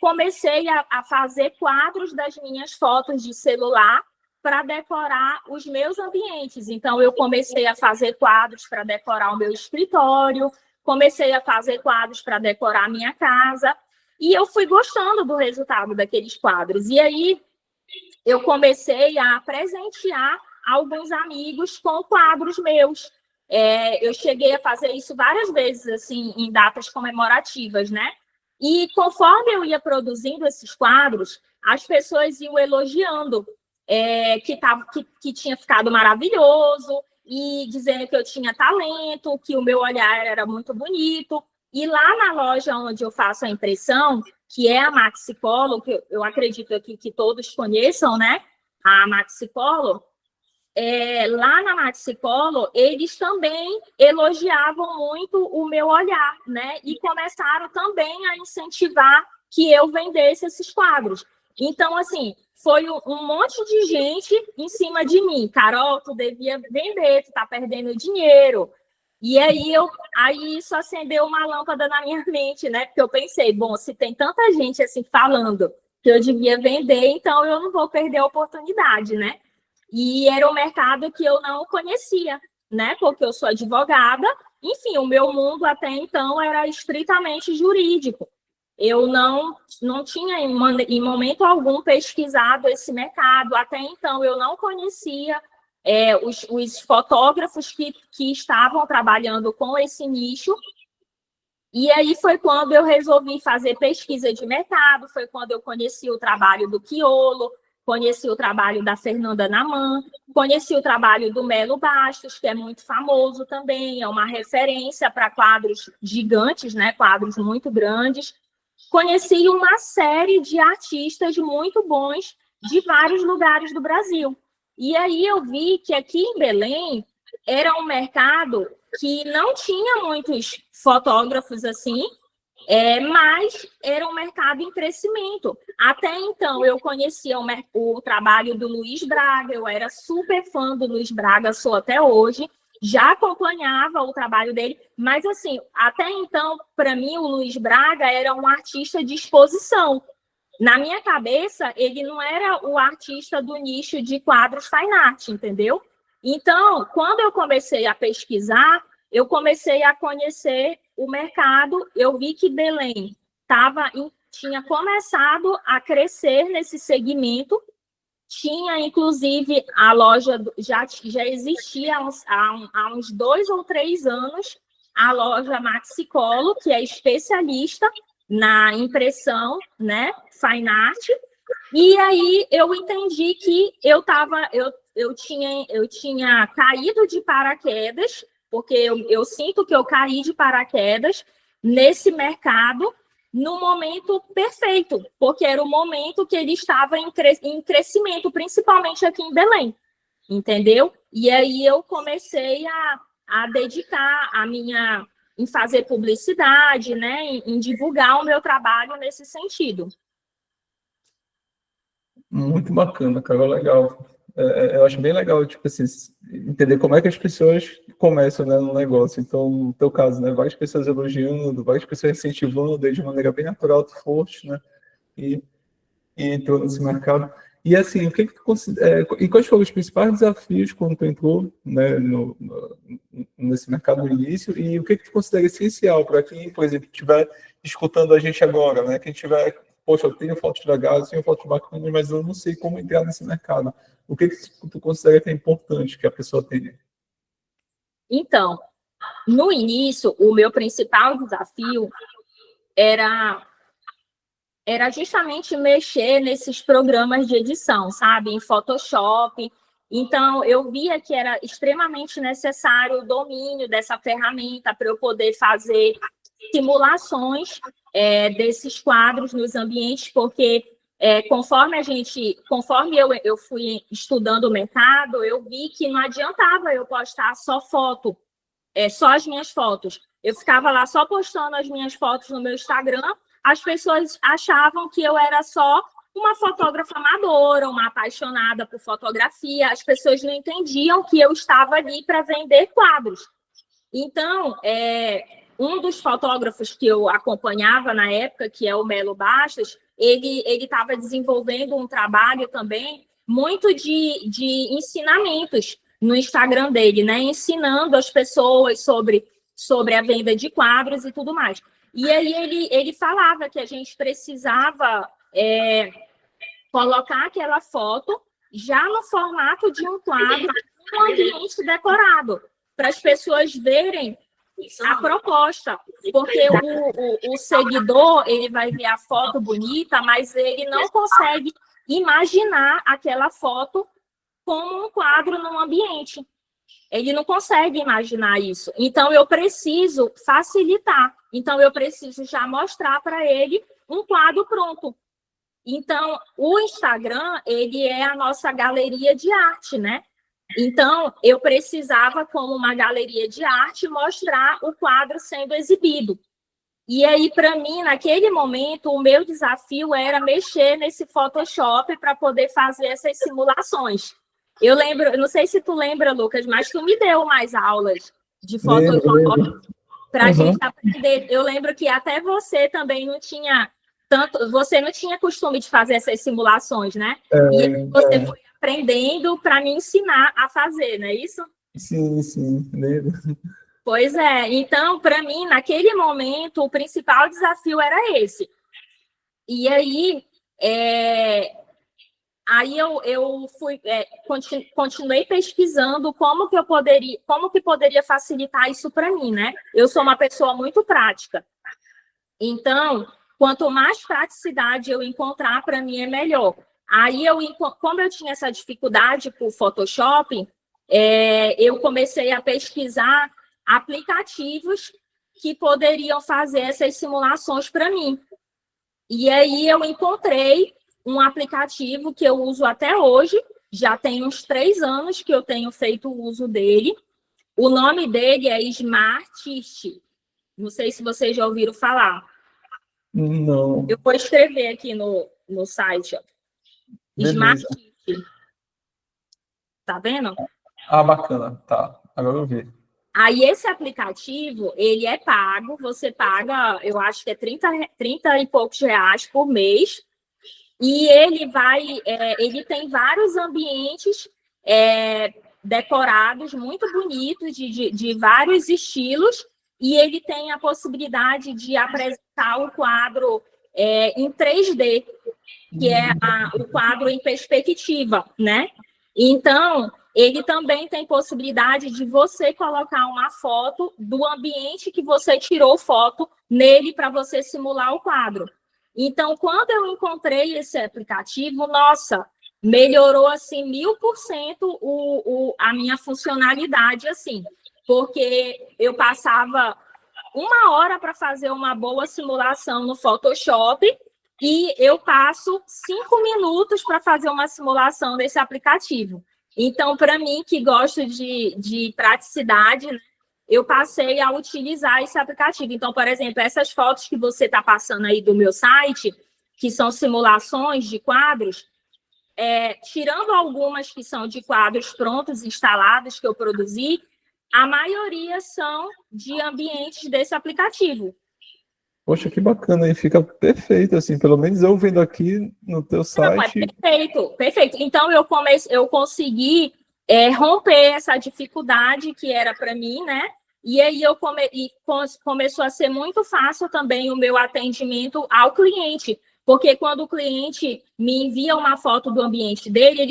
comecei a fazer quadros das minhas fotos de celular para decorar os meus ambientes. Então, eu comecei a fazer quadros para decorar o meu escritório, comecei a fazer quadros para decorar a minha casa, e eu fui gostando do resultado daqueles quadros. E aí, eu comecei a presentear alguns amigos com quadros meus. Eu cheguei a fazer isso várias vezes, assim, em datas comemorativas, né? E conforme eu ia produzindo esses quadros, as pessoas iam elogiando que tinha ficado maravilhoso e dizendo que eu tinha talento, que o meu olhar era muito bonito. E lá na loja onde eu faço a impressão, que é a Maxipolo, que eu acredito aqui que todos conheçam, né? A Maxipolo. Lá na Maxipolo, eles também elogiavam muito o meu olhar, né? E começaram também a incentivar que eu vendesse esses quadros. Então, assim, foi um monte de gente em cima de mim. Carol, tu devia vender, tu tá perdendo dinheiro. E aí isso acendeu uma lâmpada na minha mente, né? Porque eu pensei, bom, se tem tanta gente assim falando que eu devia vender, então eu não vou perder a oportunidade, né? E era um mercado que eu não conhecia, né? Porque eu sou advogada. Enfim, o meu mundo até então era estritamente jurídico. Eu não tinha, em momento algum, pesquisado esse mercado. Até então, eu não conhecia os fotógrafos que estavam trabalhando com esse nicho. E aí foi quando eu resolvi fazer pesquisa de mercado, foi quando eu conheci o trabalho do Quiolo, conheci o trabalho da Fernanda Naman, conheci o trabalho do Melo Bastos, que é muito famoso também, é uma referência para quadros gigantes, né? Quadros muito grandes. Conheci uma série de artistas muito bons de vários lugares do Brasil. E aí eu vi que aqui em Belém era um mercado que não tinha muitos fotógrafos assim, mas era um mercado em crescimento. Até então, eu conhecia o trabalho do Luiz Braga, eu era super fã do Luiz Braga, sou até hoje, já acompanhava o trabalho dele, mas, assim, até então, para mim, o Luiz Braga era um artista de exposição. Na minha cabeça, ele não era o artista do nicho de quadros fine art, entendeu? Então, quando eu comecei a pesquisar, eu comecei a conhecer o mercado, eu vi que Belém tinha começado a crescer nesse segmento, tinha, inclusive, a loja, já existia há uns 2 ou 3 anos, a loja Maxicolo, que é especialista na impressão, né, fine art, e aí eu entendi que eu tinha caído de paraquedas, porque eu sinto que eu caí de paraquedas nesse mercado no momento perfeito, porque era o momento que ele estava em crescimento, principalmente aqui em Belém, entendeu? E aí eu comecei a dedicar em fazer publicidade, né, em divulgar o meu trabalho nesse sentido. Muito bacana, cara, legal. Eu acho bem legal, tipo assim, entender como é que as pessoas começam, né, no negócio. Então, no teu caso, né, várias pessoas elogiando, várias pessoas incentivando, de maneira bem natural, tu foste, né, e, e entrou nesse mercado. E assim, o que tu e quais foram os principais desafios quando tu entrou, né, nesse mercado no início, e o que tu considera essencial para quem, por exemplo, estiver escutando a gente agora, né, quem tiver, poxa, eu tenho fotos legais, eu tenho fotos bacanas, mas eu não sei como entrar nesse mercado. O que tu considera que é importante que a pessoa tenha? Então, no início, o meu principal desafio era justamente mexer nesses programas de edição, sabe? Em Photoshop. Então, eu via que era extremamente necessário o domínio dessa ferramenta para eu poder fazer simulações desses quadros nos ambientes, porque conforme eu fui estudando o mercado, eu vi que não adiantava eu postar só foto, só as minhas fotos. Eu ficava lá só postando as minhas fotos no meu Instagram, as pessoas achavam que eu era só uma fotógrafa amadora, uma apaixonada por fotografia, as pessoas não entendiam que eu estava ali para vender quadros. Então, um dos fotógrafos que eu acompanhava na época, que é o Melo Bastos, ele estava desenvolvendo um trabalho também muito de ensinamentos no Instagram dele, né? Ensinando as pessoas sobre a venda de quadros e tudo mais. E aí ele falava que a gente precisava colocar aquela foto já no formato de um quadro, um ambiente decorado, para as pessoas verem a proposta, porque o seguidor ele vai ver a foto bonita, mas ele não consegue imaginar aquela foto como um quadro num ambiente. Ele não consegue imaginar isso. Então, eu preciso facilitar. Então, eu preciso já mostrar para ele um quadro pronto. Então, o Instagram, ele é a nossa galeria de arte, né? Então, eu precisava, como uma galeria de arte, mostrar o quadro sendo exibido. E aí, para mim, naquele momento, o meu desafio era mexer nesse Photoshop para poder fazer essas simulações. Eu lembro, não sei se tu lembra, Lucas, mas tu me deu mais aulas de Photoshop para a gente aprender. Eu lembro que até você também não tinha você não tinha costume de fazer essas simulações, né? E você foi aprendendo para me ensinar a fazer, não é isso? Sim, lembro. Pois é. Então, para mim, naquele momento, o principal desafio era esse. E aí, eu continuei pesquisando como que poderia facilitar isso para mim, né? Eu sou uma pessoa muito prática. Então, quanto mais praticidade eu encontrar, para mim é melhor. Aí, como eu tinha essa dificuldade com o Photoshop, eu comecei a pesquisar aplicativos que poderiam fazer essas simulações para mim. E aí eu encontrei um aplicativo que eu uso até hoje, já tem uns 3 anos que eu tenho feito o uso dele. O nome dele é Smartist. Não sei se vocês já ouviram falar. Não. Eu vou escrever aqui no site. Smartist. Tá vendo? Ah, bacana. Tá, agora eu vi. Aí esse aplicativo, ele é pago, você paga, eu acho que é 30 e poucos reais por mês, e ele tem vários ambientes decorados, muito bonitos, de vários estilos, e ele tem a possibilidade de apresentar o quadro em 3D, que é o quadro em perspectiva, né? Então, ele também tem possibilidade de você colocar uma foto do ambiente que você tirou foto nele para você simular o quadro. Então, quando eu encontrei esse aplicativo, nossa, melhorou assim 1000% a minha funcionalidade, assim, porque eu passava 1 hora para fazer uma boa simulação no Photoshop e eu passo 5 minutos para fazer uma simulação desse aplicativo. Então, para mim, que gosto de praticidade, eu passei a utilizar esse aplicativo. Então, por exemplo, essas fotos que você está passando aí do meu site, que são simulações de quadros, tirando algumas que são de quadros prontos, instalados, que eu produzi, a maioria são de ambientes desse aplicativo. Poxa, que bacana, aí fica perfeito, assim, pelo menos eu vendo aqui no teu site. Não, perfeito, perfeito. Então, eu consegui romper essa dificuldade que era para mim, né? E aí começou a ser muito fácil também o meu atendimento ao cliente, porque quando o cliente me envia uma foto do ambiente dele,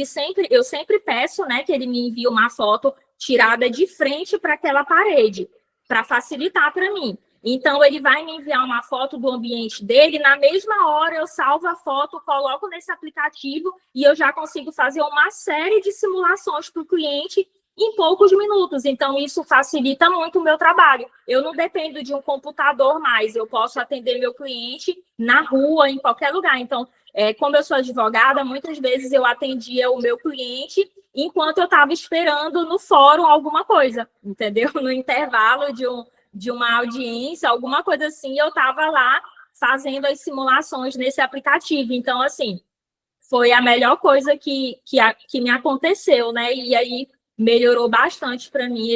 eu sempre peço, né, que ele me envie uma foto tirada de frente para aquela parede, para facilitar para mim. Então, ele vai me enviar uma foto do ambiente dele, na mesma hora eu salvo a foto, coloco nesse aplicativo e eu já consigo fazer uma série de simulações para o cliente em poucos minutos. Então, isso facilita muito o meu trabalho. Eu não dependo de um computador mais, eu posso atender meu cliente na rua, em qualquer lugar. Então, como eu sou advogada, muitas vezes eu atendia o meu cliente enquanto eu estava esperando no fórum alguma coisa, entendeu? No intervalo de uma audiência, alguma coisa assim, eu estava lá fazendo as simulações nesse aplicativo. Então, assim, foi a melhor coisa que me aconteceu, né? E aí melhorou bastante para mim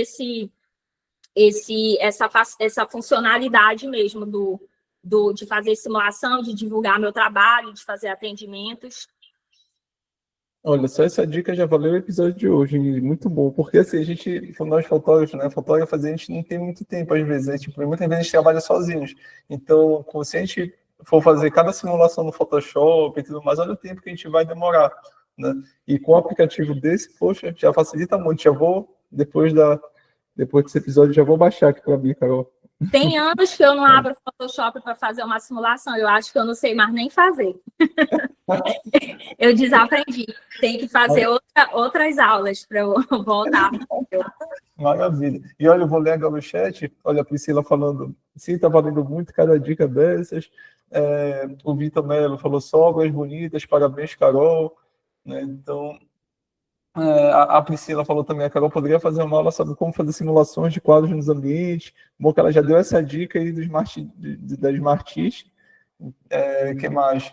essa funcionalidade mesmo de fazer simulação, de divulgar meu trabalho, de fazer atendimentos. Olha, só essa dica já valeu o episódio de hoje, muito bom, porque assim, nós fotógrafos, né, fotógrafos, a gente não tem muito tempo às vezes, né? Tipo, muitas vezes a gente trabalha sozinhos, então, se a gente for fazer cada simulação no Photoshop e tudo mais, olha o tempo que a gente vai demorar, né? E com o aplicativo desse, poxa, já facilita muito, depois desse episódio, já vou baixar aqui para mim, Carol. Tem anos que eu não abro o Photoshop para fazer uma simulação, eu acho que eu não sei mais nem fazer. Eu desaprendi. Tem que fazer outras aulas para eu voltar. Maravilha. E olha, eu vou ler agora o chat. Olha, a Priscila falando, sim, tá valendo muito cada dica dessas. O Vitor Melo falou, sogras bonitas, parabéns, Carol. Né? Então, a Priscila falou também, a Carol poderia fazer uma aula sobre como fazer simulações de quadros nos ambientes. Bom que ela já deu essa dica aí da Smartist. Que mais?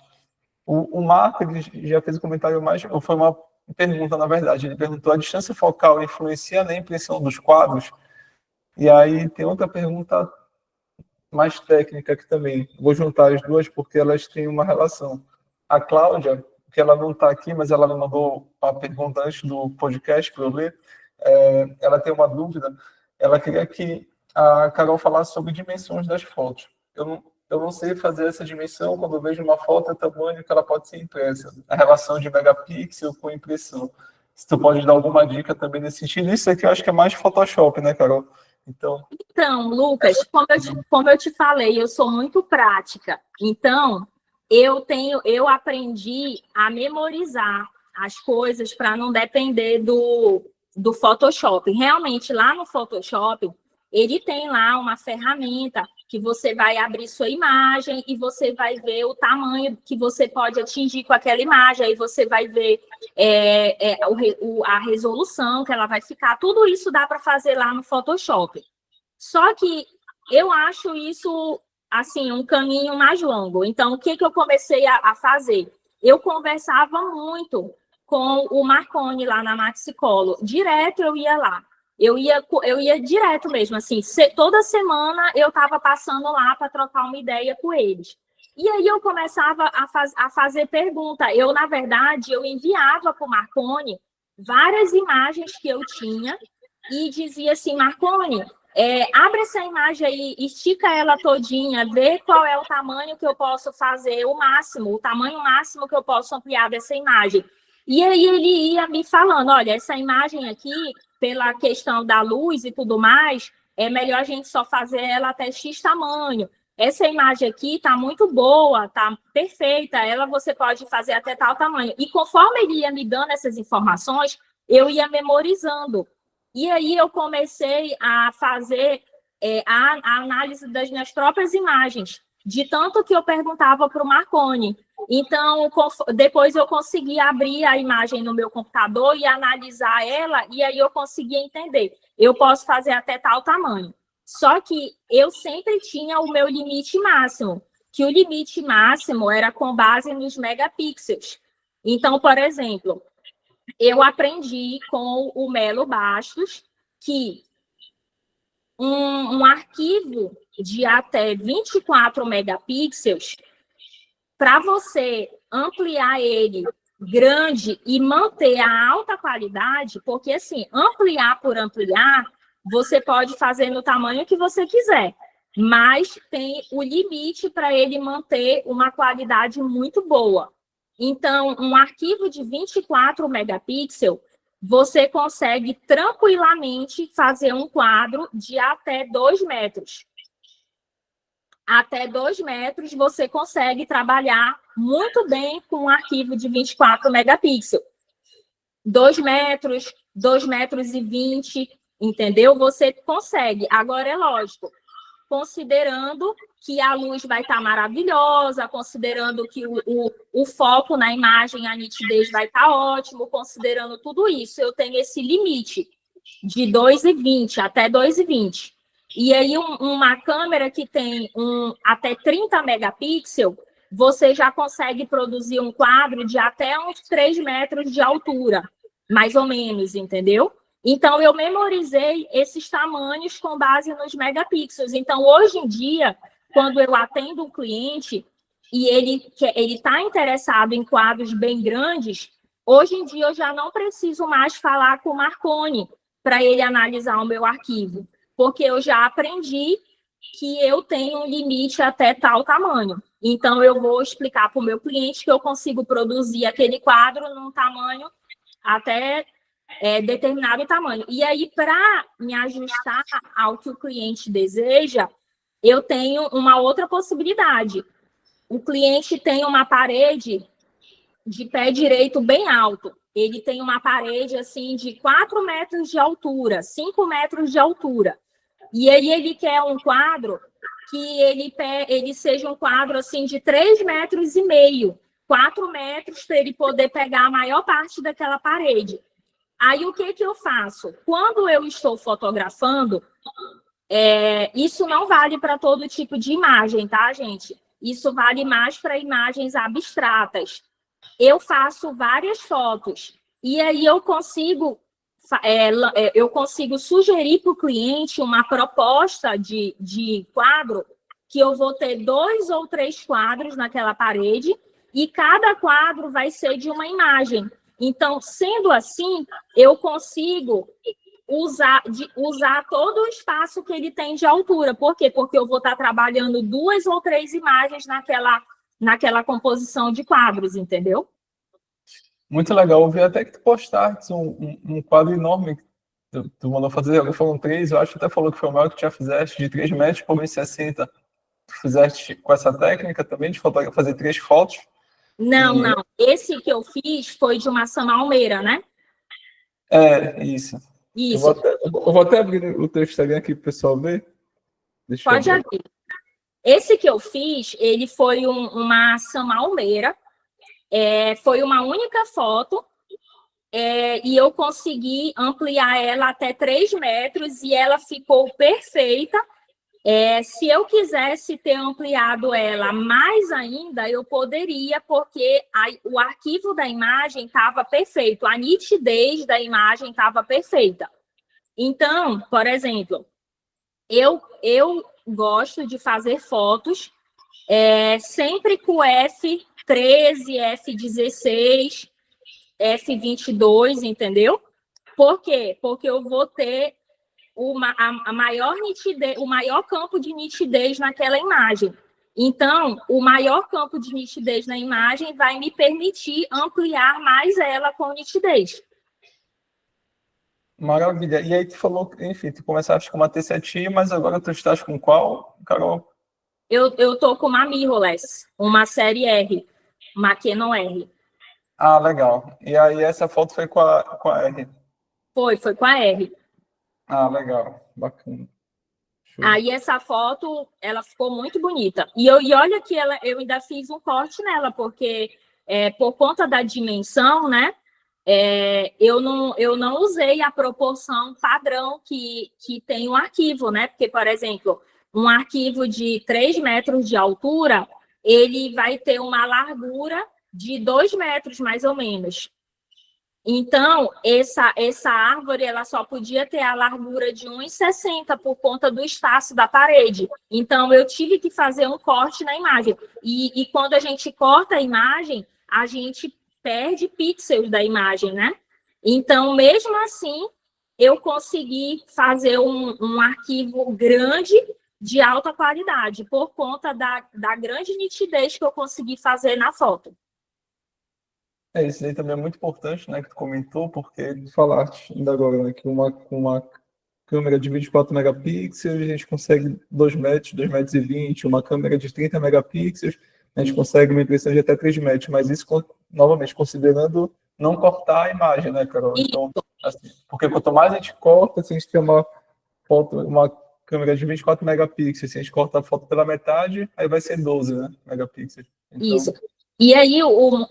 O Marco ele já fez um comentário mais, ou foi uma pergunta, na verdade. Ele perguntou: a distância focal influencia na impressão dos quadros? E aí tem outra pergunta mais técnica aqui também. Vou juntar as duas porque elas têm uma relação. A Cláudia, que ela não está aqui, mas ela me mandou uma pergunta antes do podcast para eu ler. Ela tem uma dúvida. Ela queria que a Carol falasse sobre dimensões das fotos. Eu não sei fazer essa dimensão, quando eu vejo uma foto, é o tamanho que ela pode ser impressa. A relação de megapixel com impressão. Se tu pode dar alguma dica também nesse sentido. Isso aqui eu acho que é mais Photoshop, né, Carol? Então, Lucas, como eu te falei, eu sou muito prática. Então, eu aprendi a memorizar as coisas para não depender do Photoshop. Realmente, lá no Photoshop, ele tem lá uma ferramenta que você vai abrir sua imagem e você vai ver o tamanho que você pode atingir com aquela imagem. Aí você vai ver a resolução que ela vai ficar. Tudo isso dá para fazer lá no Photoshop. Só que eu acho isso, assim, um caminho mais longo. Então, o que eu comecei a fazer? Eu conversava muito com o Marconi lá na Maxicolo. Direto eu ia lá. Eu ia direto mesmo, assim, toda semana eu estava passando lá para trocar uma ideia com eles. E aí eu começava a fazer pergunta. Eu, na verdade, eu enviava para o Marconi várias imagens que eu tinha e dizia assim, Marconi, abre essa imagem aí, estica ela todinha, vê qual é o tamanho que eu posso fazer, o tamanho máximo que eu posso ampliar dessa imagem. E aí ele ia me falando, olha, essa imagem aqui, pela questão da luz e tudo mais, é melhor a gente só fazer ela até X tamanho. Essa imagem aqui tá muito boa, tá perfeita, ela você pode fazer até tal tamanho. E conforme ele ia me dando essas informações, eu ia memorizando. E aí eu comecei a fazer a análise das minhas próprias imagens, de tanto que eu perguntava para o Marconi. Então, depois eu consegui abrir a imagem no meu computador e analisar ela, e aí eu conseguia entender. Eu posso fazer até tal tamanho. Só que eu sempre tinha o meu limite máximo, que o limite máximo era com base nos megapixels. Então, por exemplo, eu aprendi com o Melo Bastos que um arquivo de até 24 megapixels, para você ampliar ele grande e manter a alta qualidade, porque assim, ampliar por ampliar, você pode fazer no tamanho que você quiser, mas tem o limite para ele manter uma qualidade muito boa. Então, um arquivo de 24 megapixels, você consegue tranquilamente fazer um quadro de até 2 metros. Até 2 metros você consegue trabalhar muito bem com um arquivo de 24 megapixels. 2 metros, 2 metros e 20, entendeu? Você consegue. Agora, é lógico, considerando que a luz vai estar maravilhosa, considerando que o foco na imagem, a nitidez vai estar ótimo, considerando tudo isso, eu tenho esse limite de 2,20 até 2,20. E aí, uma câmera que tem até 30 megapixels, você já consegue produzir um quadro de até uns 3 metros de altura, mais ou menos, entendeu? Então, eu memorizei esses tamanhos com base nos megapixels. Então, hoje em dia, quando eu atendo um cliente e ele está interessado em quadros bem grandes, hoje em dia eu já não preciso mais falar com o Marconi para ele analisar o meu arquivo, porque eu já aprendi que eu tenho um limite até tal tamanho. Então, eu vou explicar para o meu cliente que eu consigo produzir aquele quadro num tamanho até determinado tamanho. E aí, para me ajustar ao que o cliente deseja, eu tenho uma outra possibilidade. O cliente tem uma parede de pé direito bem alto. Ele tem uma parede assim de 4 metros de altura, 5 metros de altura. E aí ele quer um quadro que ele seja um quadro assim de 3,5 metros, 4 metros, para ele poder pegar a maior parte daquela parede. Aí, o que eu faço? Quando eu estou fotografando, isso não vale para todo tipo de imagem, tá, gente? Isso vale mais para imagens abstratas. Eu faço várias fotos e aí eu consigo sugerir para o cliente uma proposta de quadro que eu vou ter 2 ou 3 quadros naquela parede e cada quadro vai ser de uma imagem. Então, sendo assim, eu consigo usar todo o espaço que ele tem de altura. Por quê? Porque eu vou estar trabalhando 2 ou 3 imagens naquela composição de quadros, entendeu? Muito legal. Eu vi até que tu postaste um quadro enorme Tu mandou fazer, foram 3, eu acho que até falou que foi o maior que tu já fizeste, de 3 metros por 1,60. Tu fizeste com essa técnica também, de fazer 3 fotos? Não, E, não. Esse que eu fiz foi de uma salmeira, né? isso. Isso. Eu vou até abrir o teu Instagram aqui para o pessoal ver. Deixa eu Pode abrir. abrir. Esse que eu fiz, ele foi uma salmeira. Foi uma única foto. E eu consegui ampliar ela até 3 metros e ela ficou perfeita. Se eu quisesse ter ampliado ela mais ainda, eu poderia, porque o arquivo da imagem estava perfeito, a nitidez da imagem estava perfeita. Então, por exemplo, eu gosto de fazer fotos sempre com F13, F16, F22, entendeu? Por quê? Porque eu vou ter a maior nitidez, o maior campo de nitidez naquela imagem. Então, o maior campo de nitidez na imagem vai me permitir ampliar mais ela com nitidez. Maravilha. E aí tu falou, enfim, tu começaste com uma T7i, mas agora tu estás com qual, Carol? Eu tô com uma mirrorless, uma série R, uma Canon R. Ah, legal. E aí essa foto foi com a R? Foi com a R. Ah, legal. Bacana. Show. Aí essa foto, ela ficou muito bonita. E olha que eu ainda fiz um corte nela, porque por conta da dimensão, né? Eu não usei a proporção padrão que tem o arquivo, né? Porque, por exemplo, um arquivo de 3 metros de altura, ele vai ter uma largura de 2 metros, mais ou menos. Então, essa árvore ela só podia ter a largura de 1,60 por conta do espaço da parede. Então, eu tive que fazer um corte na imagem. E quando a gente corta a imagem, a gente perde pixels da imagem, né? Então, mesmo assim, eu consegui fazer um arquivo grande de alta qualidade, por conta da grande nitidez que eu consegui fazer na foto. Isso aí também é muito importante, né, que tu comentou, porque tu falaste ainda agora, né, que com uma câmera de 24 megapixels, a gente consegue 2 metros, 2 metros e 20, uma câmera de 30 megapixels, a gente consegue uma impressão de até 3 metros, mas isso, novamente, considerando não cortar a imagem, né, Carol? Então, assim, porque quanto mais a gente corta, se a gente tem uma câmera de 24 megapixels, se a gente corta a foto pela metade, aí vai ser 12, né, megapixels. Então, isso. E aí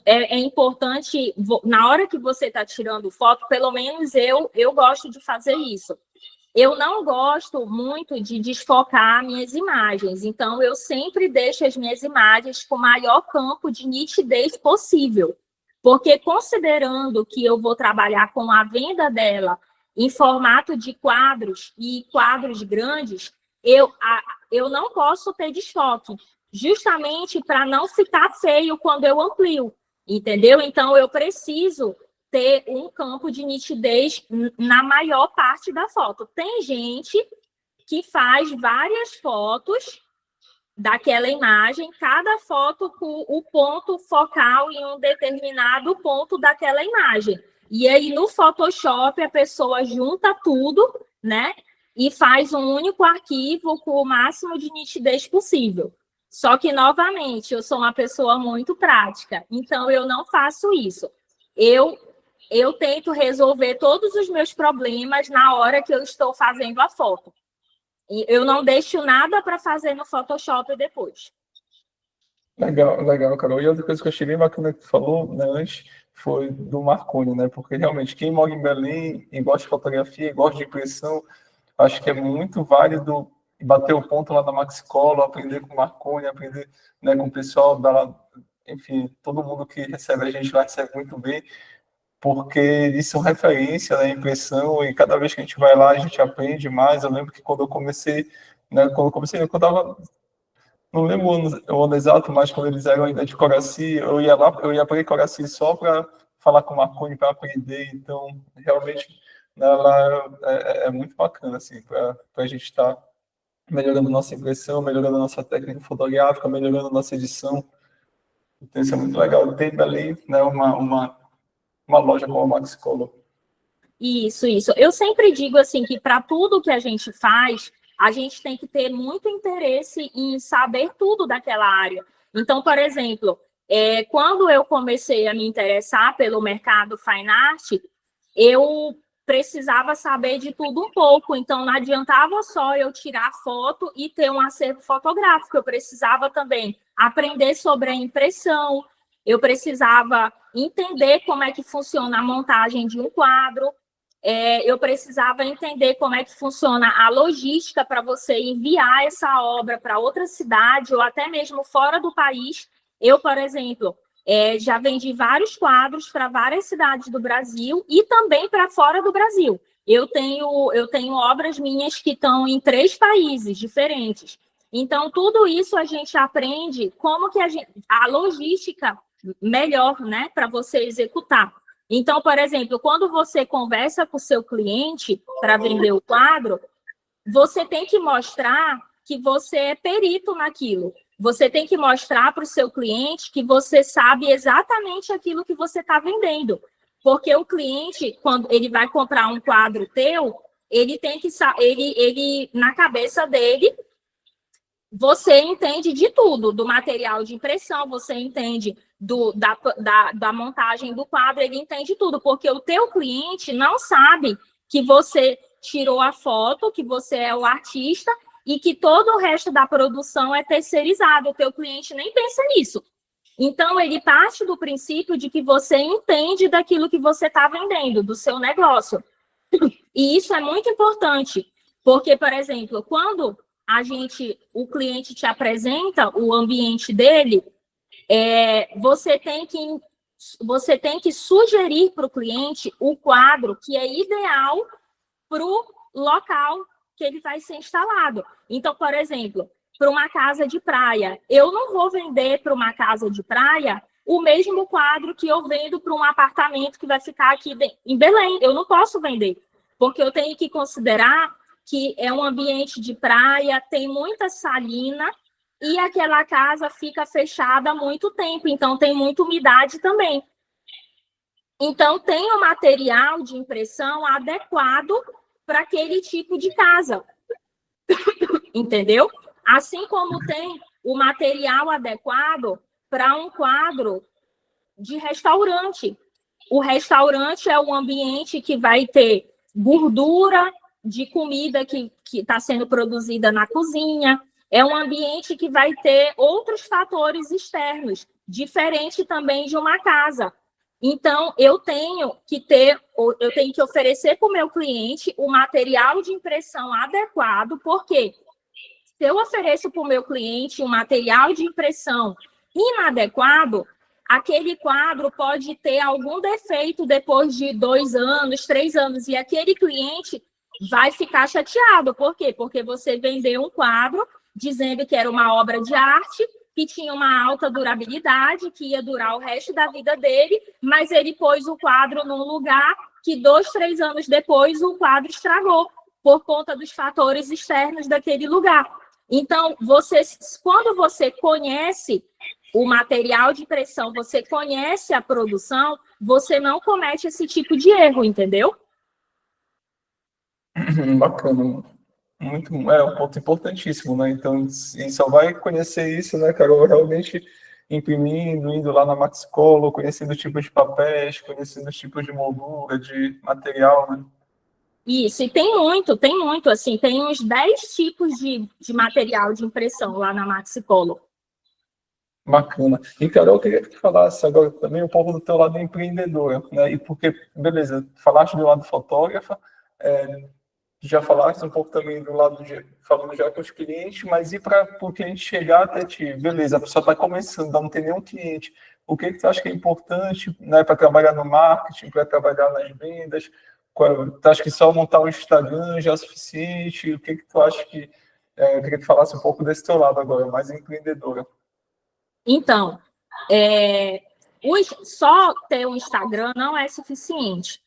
é importante, na hora que você está tirando foto, pelo menos eu gosto de fazer isso. Eu não gosto muito de desfocar minhas imagens, então eu sempre deixo as minhas imagens com o maior campo de nitidez possível. Porque considerando que eu vou trabalhar com a venda dela em formato de quadros e quadros grandes, eu não posso ter desfoque, justamente para não ficar feio quando eu amplio, entendeu? Então, eu preciso ter um campo de nitidez na maior parte da foto. Tem gente que faz várias fotos daquela imagem, cada foto com o ponto focal em um determinado ponto daquela imagem. E aí, no Photoshop, a pessoa junta tudo, né? E faz um único arquivo com o máximo de nitidez possível. Só que, novamente, eu sou uma pessoa muito prática, então eu não faço isso. Eu tento resolver todos os meus problemas na hora que eu estou fazendo a foto. E eu não deixo nada para fazer no Photoshop depois. Legal, Carol. E outra coisa que eu achei bem bacana que tu falou, né, antes, foi do Marconi, né? Porque realmente quem mora em Belém e gosta de fotografia, e gosta de impressão, acho que é muito válido bater o ponto lá na Maxicolo, aprender com o Marconi, aprender, né, com o pessoal enfim, todo mundo que recebe a gente lá recebe muito bem, porque eles são referência na impressão e cada vez que a gente vai lá a gente aprende mais. Eu lembro que quando eu comecei, né, quando eu estava, não lembro o ano exato, mas quando eles eram ainda de Coraci, eu ia para Coraci só para falar com o Marconi, para aprender. Então, realmente, né, lá é muito bacana, assim, para a gente estar melhorando nossa impressão, melhorando nossa técnica fotográfica, melhorando nossa edição. Então, isso é muito legal. Tem ali, né, uma loja como a Maxicolo. Isso, isso. Eu sempre digo assim que para tudo que a gente faz, a gente tem que ter muito interesse em saber tudo daquela área. Então, por exemplo, quando eu comecei a me interessar pelo mercado fine art, eu precisava saber de tudo um pouco. Então, não adiantava só eu tirar foto e ter um acervo fotográfico. Eu precisava também aprender sobre a impressão, eu precisava entender como é que funciona a montagem de um quadro, eu precisava entender como é que funciona a logística para você enviar essa obra para outra cidade ou até mesmo fora do país. Eu, por exemplo, já vendi vários quadros para várias cidades do Brasil e também para fora do Brasil. Eu tenho obras minhas que estão em 3 países diferentes. Então, tudo isso a gente aprende como que a logística melhor, né, para você executar. Então, por exemplo, quando você conversa com o seu cliente para vender o quadro, você tem que mostrar que você é perito naquilo. Você tem que mostrar para o seu cliente que você sabe exatamente aquilo que você está vendendo. Porque o cliente, quando ele vai comprar um quadro teu, ele tem que ele na cabeça dele, você entende de tudo, do material de impressão, você entende da montagem do quadro, ele entende tudo, porque o teu cliente não sabe que você tirou a foto, que você é o artista e que todo o resto da produção é terceirizado. O teu cliente nem pensa nisso. Então, ele parte do princípio de que você entende daquilo que você está vendendo, do seu negócio. E isso é muito importante, porque, por exemplo, quando o cliente te apresenta o ambiente dele, você tem que sugerir para o cliente o quadro que é ideal para o local que ele vai ser instalado. Então, por exemplo, para uma casa de praia, eu não vou vender para uma casa de praia o mesmo quadro que eu vendo para um apartamento que vai ficar aqui em Belém. Eu não posso vender, porque eu tenho que considerar que é um ambiente de praia, tem muita salina, e aquela casa fica fechada há muito tempo, então tem muita umidade também. Então, tem o material de impressão adequado para aquele tipo de casa, entendeu? Assim como tem o material adequado para um quadro de restaurante. O restaurante é um ambiente que vai ter gordura de comida que está sendo produzida na cozinha, é um ambiente que vai ter outros fatores externos, diferente também de uma casa. Então, eu tenho que oferecer para o meu cliente o material de impressão adequado, porque se eu ofereço para o meu cliente um material de impressão inadequado, aquele quadro pode ter algum defeito depois de 2 anos, 3 anos, e aquele cliente vai ficar chateado. Por quê? Porque você vendeu um quadro dizendo que era uma obra de arte, que tinha uma alta durabilidade, que ia durar o resto da vida dele, mas ele pôs o quadro num lugar que 2, 3 anos depois o quadro estragou, por conta dos fatores externos daquele lugar. Então, quando você conhece o material de impressão, você conhece a produção, você não comete esse tipo de erro, entendeu? Bacana. É um ponto importantíssimo, né? Então, e só vai conhecer isso, né, Carol, realmente imprimindo, indo lá na Maxcolor, conhecendo os tipos de papéis, conhecendo os tipos de moldura, de material, né? Isso, e tem muito, assim, tem uns 10 tipos de material de impressão lá na Maxcolor. Bacana. E, Carol, eu queria que tu falasse agora também um pouco do teu lado empreendedora, né? E porque, beleza, falaste do lado fotógrafa, já falaste um pouco também do lado falando já com os clientes, mas e para o cliente chegar até ti? Beleza, a pessoa está começando, não tem nenhum cliente. O que tu acha que é importante, né, para trabalhar no marketing, para trabalhar nas vendas? Tu acha que só montar o Instagram já é suficiente? O que tu acha que... eu queria que tu falasse um pouco desse teu lado agora, mais empreendedora. Então, só ter um Instagram não é suficiente.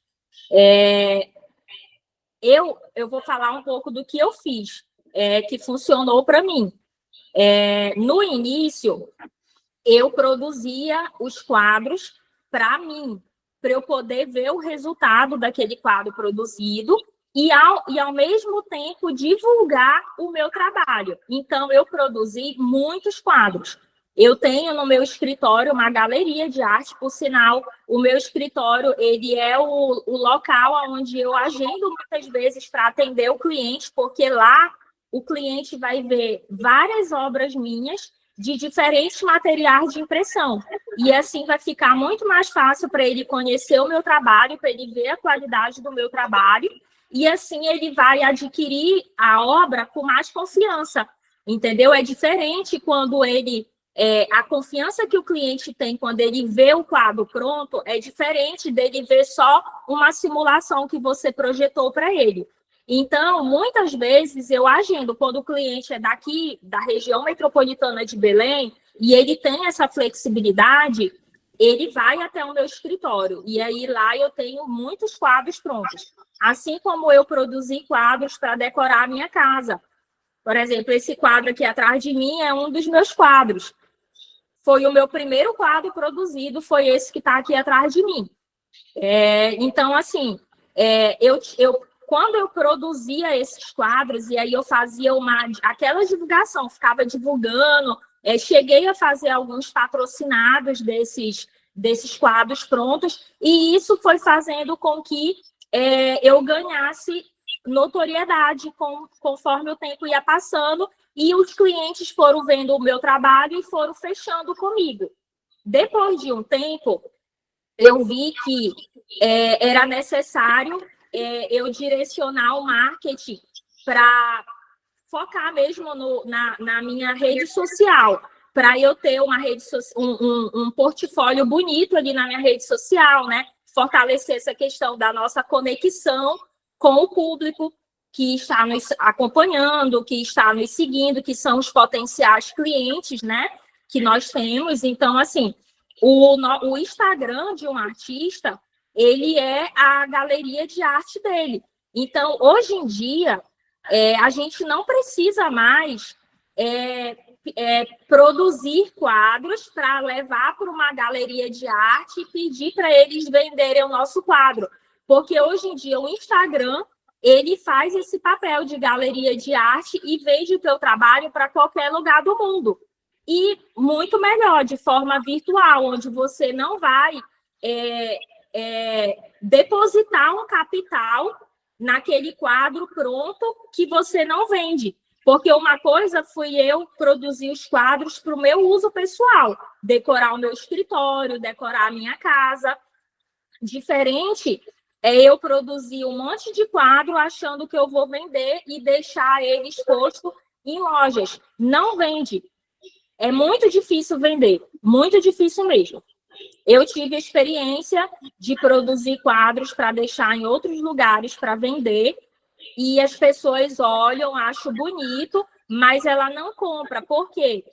Eu vou falar um pouco do que eu fiz, que funcionou para mim. No início, eu produzia os quadros para mim. para eu poder ver o resultado daquele quadro produzido e ao mesmo tempo divulgar o meu trabalho. Então, eu produzi muitos quadros. Eu tenho no meu escritório uma galeria de arte, por sinal, o meu escritório ele é o local onde eu agendo muitas vezes para atender o cliente, porque lá o cliente vai ver várias obras minhas de diferentes materiais de impressão. E assim vai ficar muito mais fácil para ele conhecer o meu trabalho, para ele ver a qualidade do meu trabalho, e assim ele vai adquirir a obra com mais confiança, entendeu? É diferente quando ele... a confiança que o cliente tem quando ele vê o quadro pronto é diferente dele ver só uma simulação que você projetou para ele. Então, muitas vezes, eu agendo quando o cliente é daqui, da região metropolitana de Belém, e ele tem essa flexibilidade, ele vai até o meu escritório. E aí, lá eu tenho muitos quadros prontos. Assim como eu produzi quadros para decorar a minha casa. Por exemplo, esse quadro aqui atrás de mim é um dos meus quadros. Foi o meu primeiro quadro produzido, foi esse que está aqui atrás de mim. Então, assim, quando eu produzia esses quadros, e aí eu fazia aquela divulgação, ficava divulgando, cheguei a fazer alguns patrocinados desses quadros prontos, e isso foi fazendo com que eu ganhasse notoriedade conforme o tempo ia passando, e os clientes foram vendo o meu trabalho e foram fechando comigo. Depois de um tempo, eu vi que era necessário eu direcionar o marketing para focar mesmo na minha rede social, para eu ter uma um portfólio bonito ali na minha rede social, né? Fortalecer essa questão da nossa conexão com o público que está nos acompanhando, que está nos seguindo, que são os potenciais clientes, né? Que nós temos. Então, assim, o Instagram de um artista, ele é a galeria de arte dele. Então, hoje em dia, a gente não precisa mais produzir quadros para levar para uma galeria de arte e pedir para eles venderem o nosso quadro. Porque hoje em dia o Instagram, ele faz esse papel de galeria de arte e vende o teu trabalho para qualquer lugar do mundo. E muito melhor, de forma virtual, onde você não vai depositar um capital naquele quadro pronto que você não vende. Porque uma coisa fui eu produzir os quadros para o meu uso pessoal, decorar o meu escritório, decorar a minha casa. Diferente eu produzir um monte de quadro achando que eu vou vender e deixar ele exposto em lojas. Não vende. É muito difícil vender, muito difícil mesmo. Eu tive a experiência de produzir quadros para deixar em outros lugares para vender, e as pessoas olham, acham bonito, mas ela não compra. Por quê?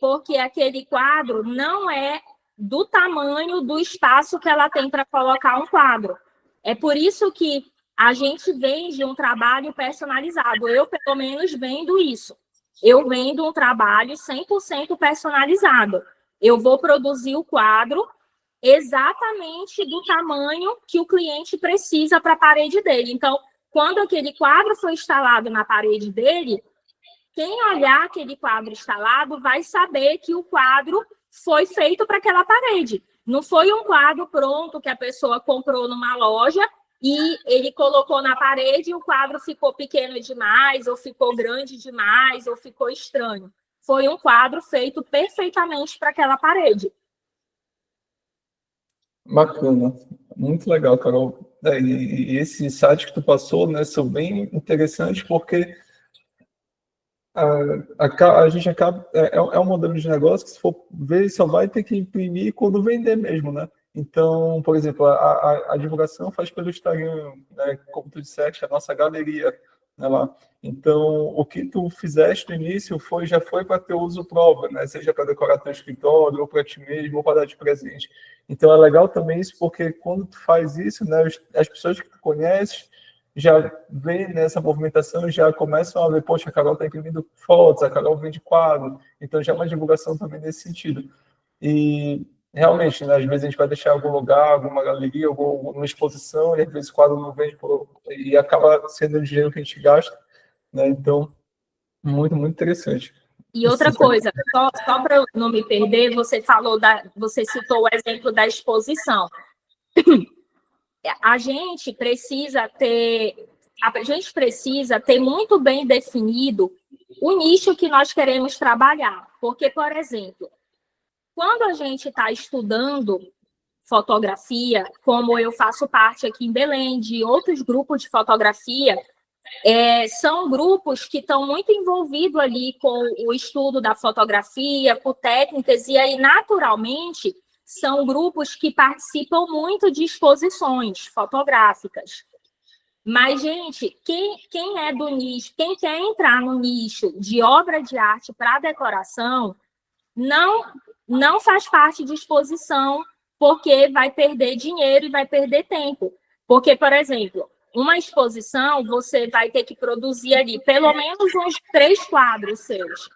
Porque aquele quadro não é do tamanho do espaço que ela tem para colocar um quadro. É por isso que a gente vende um trabalho personalizado. Eu, pelo menos, vendo isso. Eu vendo um trabalho 100% personalizado. Eu vou produzir o quadro exatamente do tamanho que o cliente precisa para a parede dele. Então, quando aquele quadro foi instalado na parede dele, quem olhar aquele quadro instalado vai saber que o quadro foi feito para aquela parede. Não foi um quadro pronto que a pessoa comprou numa loja e ele colocou na parede e o quadro ficou pequeno demais, ou ficou grande demais, ou ficou estranho. Foi um quadro feito perfeitamente para aquela parede. Bacana, muito legal, Carol. E esse site que tu passou, né, são bem interessantes porque a gente acaba... É um modelo de negócio que, se for ver, só vai ter que imprimir quando vender mesmo, né? Então, por exemplo, a divulgação faz pelo Instagram, né? Como tu disseste, a nossa galeria, né, lá. Então, o que tu fizeste no início já foi para teu uso próprio, né? Seja para decorar teu escritório, ou para ti mesmo, ou para dar de presente. Então, é legal também isso, porque quando tu faz isso, né, as pessoas que tu conheces já vê nessa movimentação, já começam a ver, poxa, a Carol está imprimindo fotos, a Carol vende quadro, então já é uma divulgação também nesse sentido. E realmente, né, às vezes a gente vai deixar em algum lugar, alguma galeria, alguma exposição, e às vezes o quadro não vende e acaba sendo o dinheiro que a gente gasta, né? Então, muito, muito interessante. E outra coisa, só para eu não me perder, você citou o exemplo da exposição. A gente precisa ter muito bem definido o nicho que nós queremos trabalhar. Porque, por exemplo, quando a gente está estudando fotografia, como eu faço parte aqui em Belém, de outros grupos de fotografia, são grupos que estão muito envolvidos ali com o estudo da fotografia, com técnicas, e aí, naturalmente, são grupos que participam muito de exposições fotográficas. Mas, gente, quem é do nicho, quem quer entrar no nicho de obra de arte para decoração, não faz parte de exposição, porque vai perder dinheiro e vai perder tempo. Porque, por exemplo, uma exposição, você vai ter que produzir ali pelo menos uns 3 quadros seus.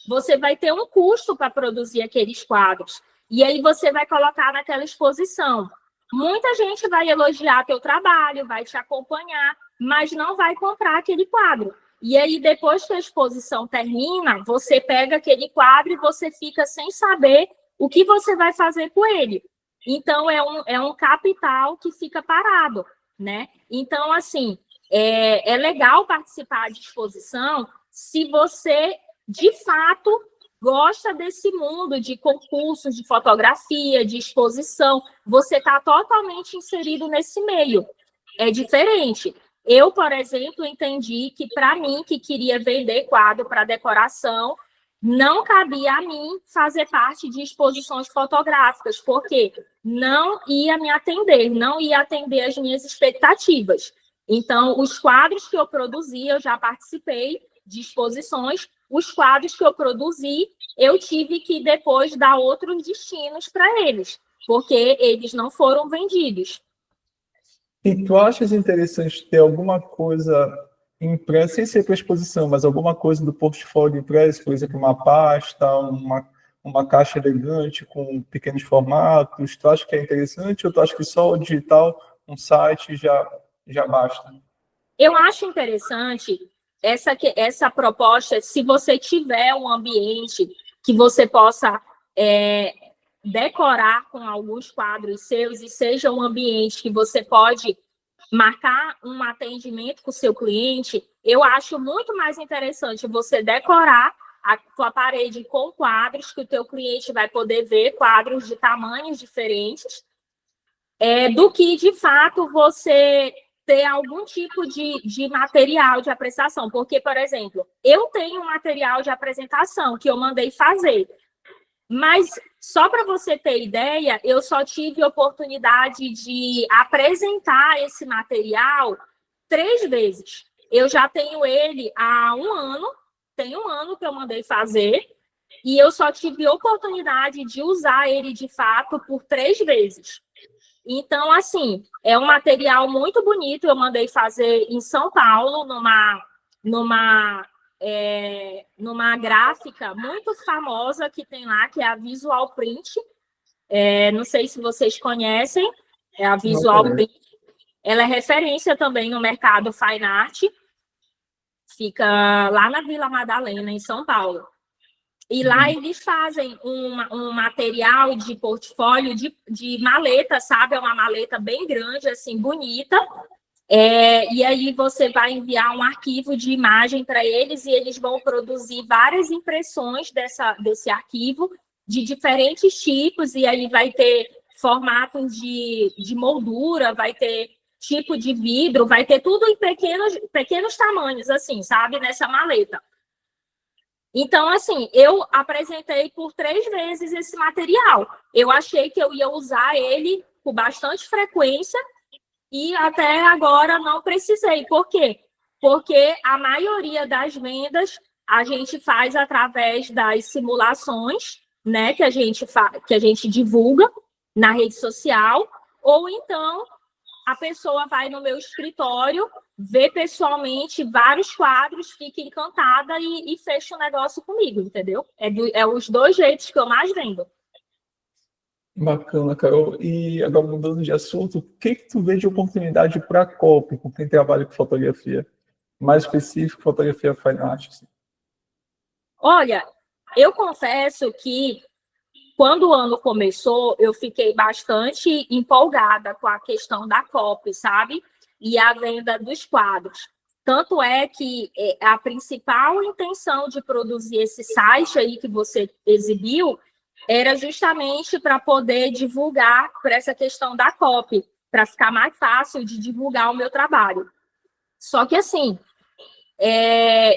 Você vai ter um custo para produzir aqueles quadros. E aí você vai colocar naquela exposição. Muita gente vai elogiar teu trabalho, vai te acompanhar, mas não vai comprar aquele quadro. E aí, depois que a exposição termina, você pega aquele quadro e você fica sem saber o que você vai fazer com ele. Então, é um capital que fica parado, né? Então, assim, é legal participar de exposição se você, de fato, gosta desse mundo de concursos de fotografia, de exposição. Você está totalmente inserido nesse meio. É diferente. Eu, por exemplo, entendi que, para mim, que queria vender quadro para decoração, não cabia a mim fazer parte de exposições fotográficas, porque não ia me atender, não ia atender as minhas expectativas. Então, os quadros que eu produzi, eu já participei de exposições, os quadros que eu produzi, eu tive que depois dar outros destinos para eles, porque eles não foram vendidos. E tu achas interessante ter alguma coisa impressa, sem ser para exposição, mas alguma coisa do portfólio impresso, por exemplo, uma pasta, uma caixa elegante com pequenos formatos? Tu acha que é interessante ou tu acha que só o digital, um site, já basta? Eu acho interessante essa proposta, se você tiver um ambiente que você possa decorar com alguns quadros seus e seja um ambiente que você pode marcar um atendimento com o seu cliente, eu acho muito mais interessante você decorar a tua parede com quadros que o teu cliente vai poder ver, quadros de tamanhos diferentes, do que, de fato, você ter algum tipo de material de apresentação. Porque, por exemplo, eu tenho um material de apresentação que eu mandei fazer, mas, só para você ter ideia, eu só tive oportunidade de apresentar esse material 3 vezes. Eu já tenho ele há 1 ano, tem 1 ano que eu mandei fazer, e eu só tive oportunidade de usar ele de fato por 3 vezes. Então, assim, é um material muito bonito, eu mandei fazer em São Paulo, numa gráfica muito famosa que tem lá, que é a Visual Print. Não sei se vocês conhecem, é a Visual Print. Ela é referência também no mercado fine art. Fica lá na Vila Madalena, em São Paulo. E lá eles fazem um material de portfólio de maleta, sabe? É uma maleta bem grande, assim, bonita. E aí você vai enviar um arquivo de imagem para eles e eles vão produzir várias impressões desse arquivo de diferentes tipos, e aí vai ter formatos de moldura, vai ter tipo de vidro, vai ter tudo em pequenos tamanhos, assim, sabe? Nessa maleta. Então, assim, eu apresentei por 3 vezes esse material. Eu achei que eu ia usar ele com bastante frequência, e até agora não precisei. Por quê? Porque a maioria das vendas a gente faz através das simulações, né, que a gente divulga na rede social, ou então a pessoa vai no meu escritório, vê pessoalmente vários quadros, fica encantada e fecha o negócio comigo, entendeu? É os 2 jeitos que eu mais vendo. Bacana, Carol. E agora mudando de assunto, o que tu vê de oportunidade para a COP, com quem trabalha com fotografia? Mais específico, fotografia fine art. Assim. Olha, eu confesso que quando o ano começou, eu fiquei bastante empolgada com a questão da COP, sabe? E a venda dos quadros. Tanto é que a principal intenção de produzir esse site aí que você exibiu era justamente para poder divulgar por essa questão da COP, para ficar mais fácil de divulgar o meu trabalho. Só que, assim,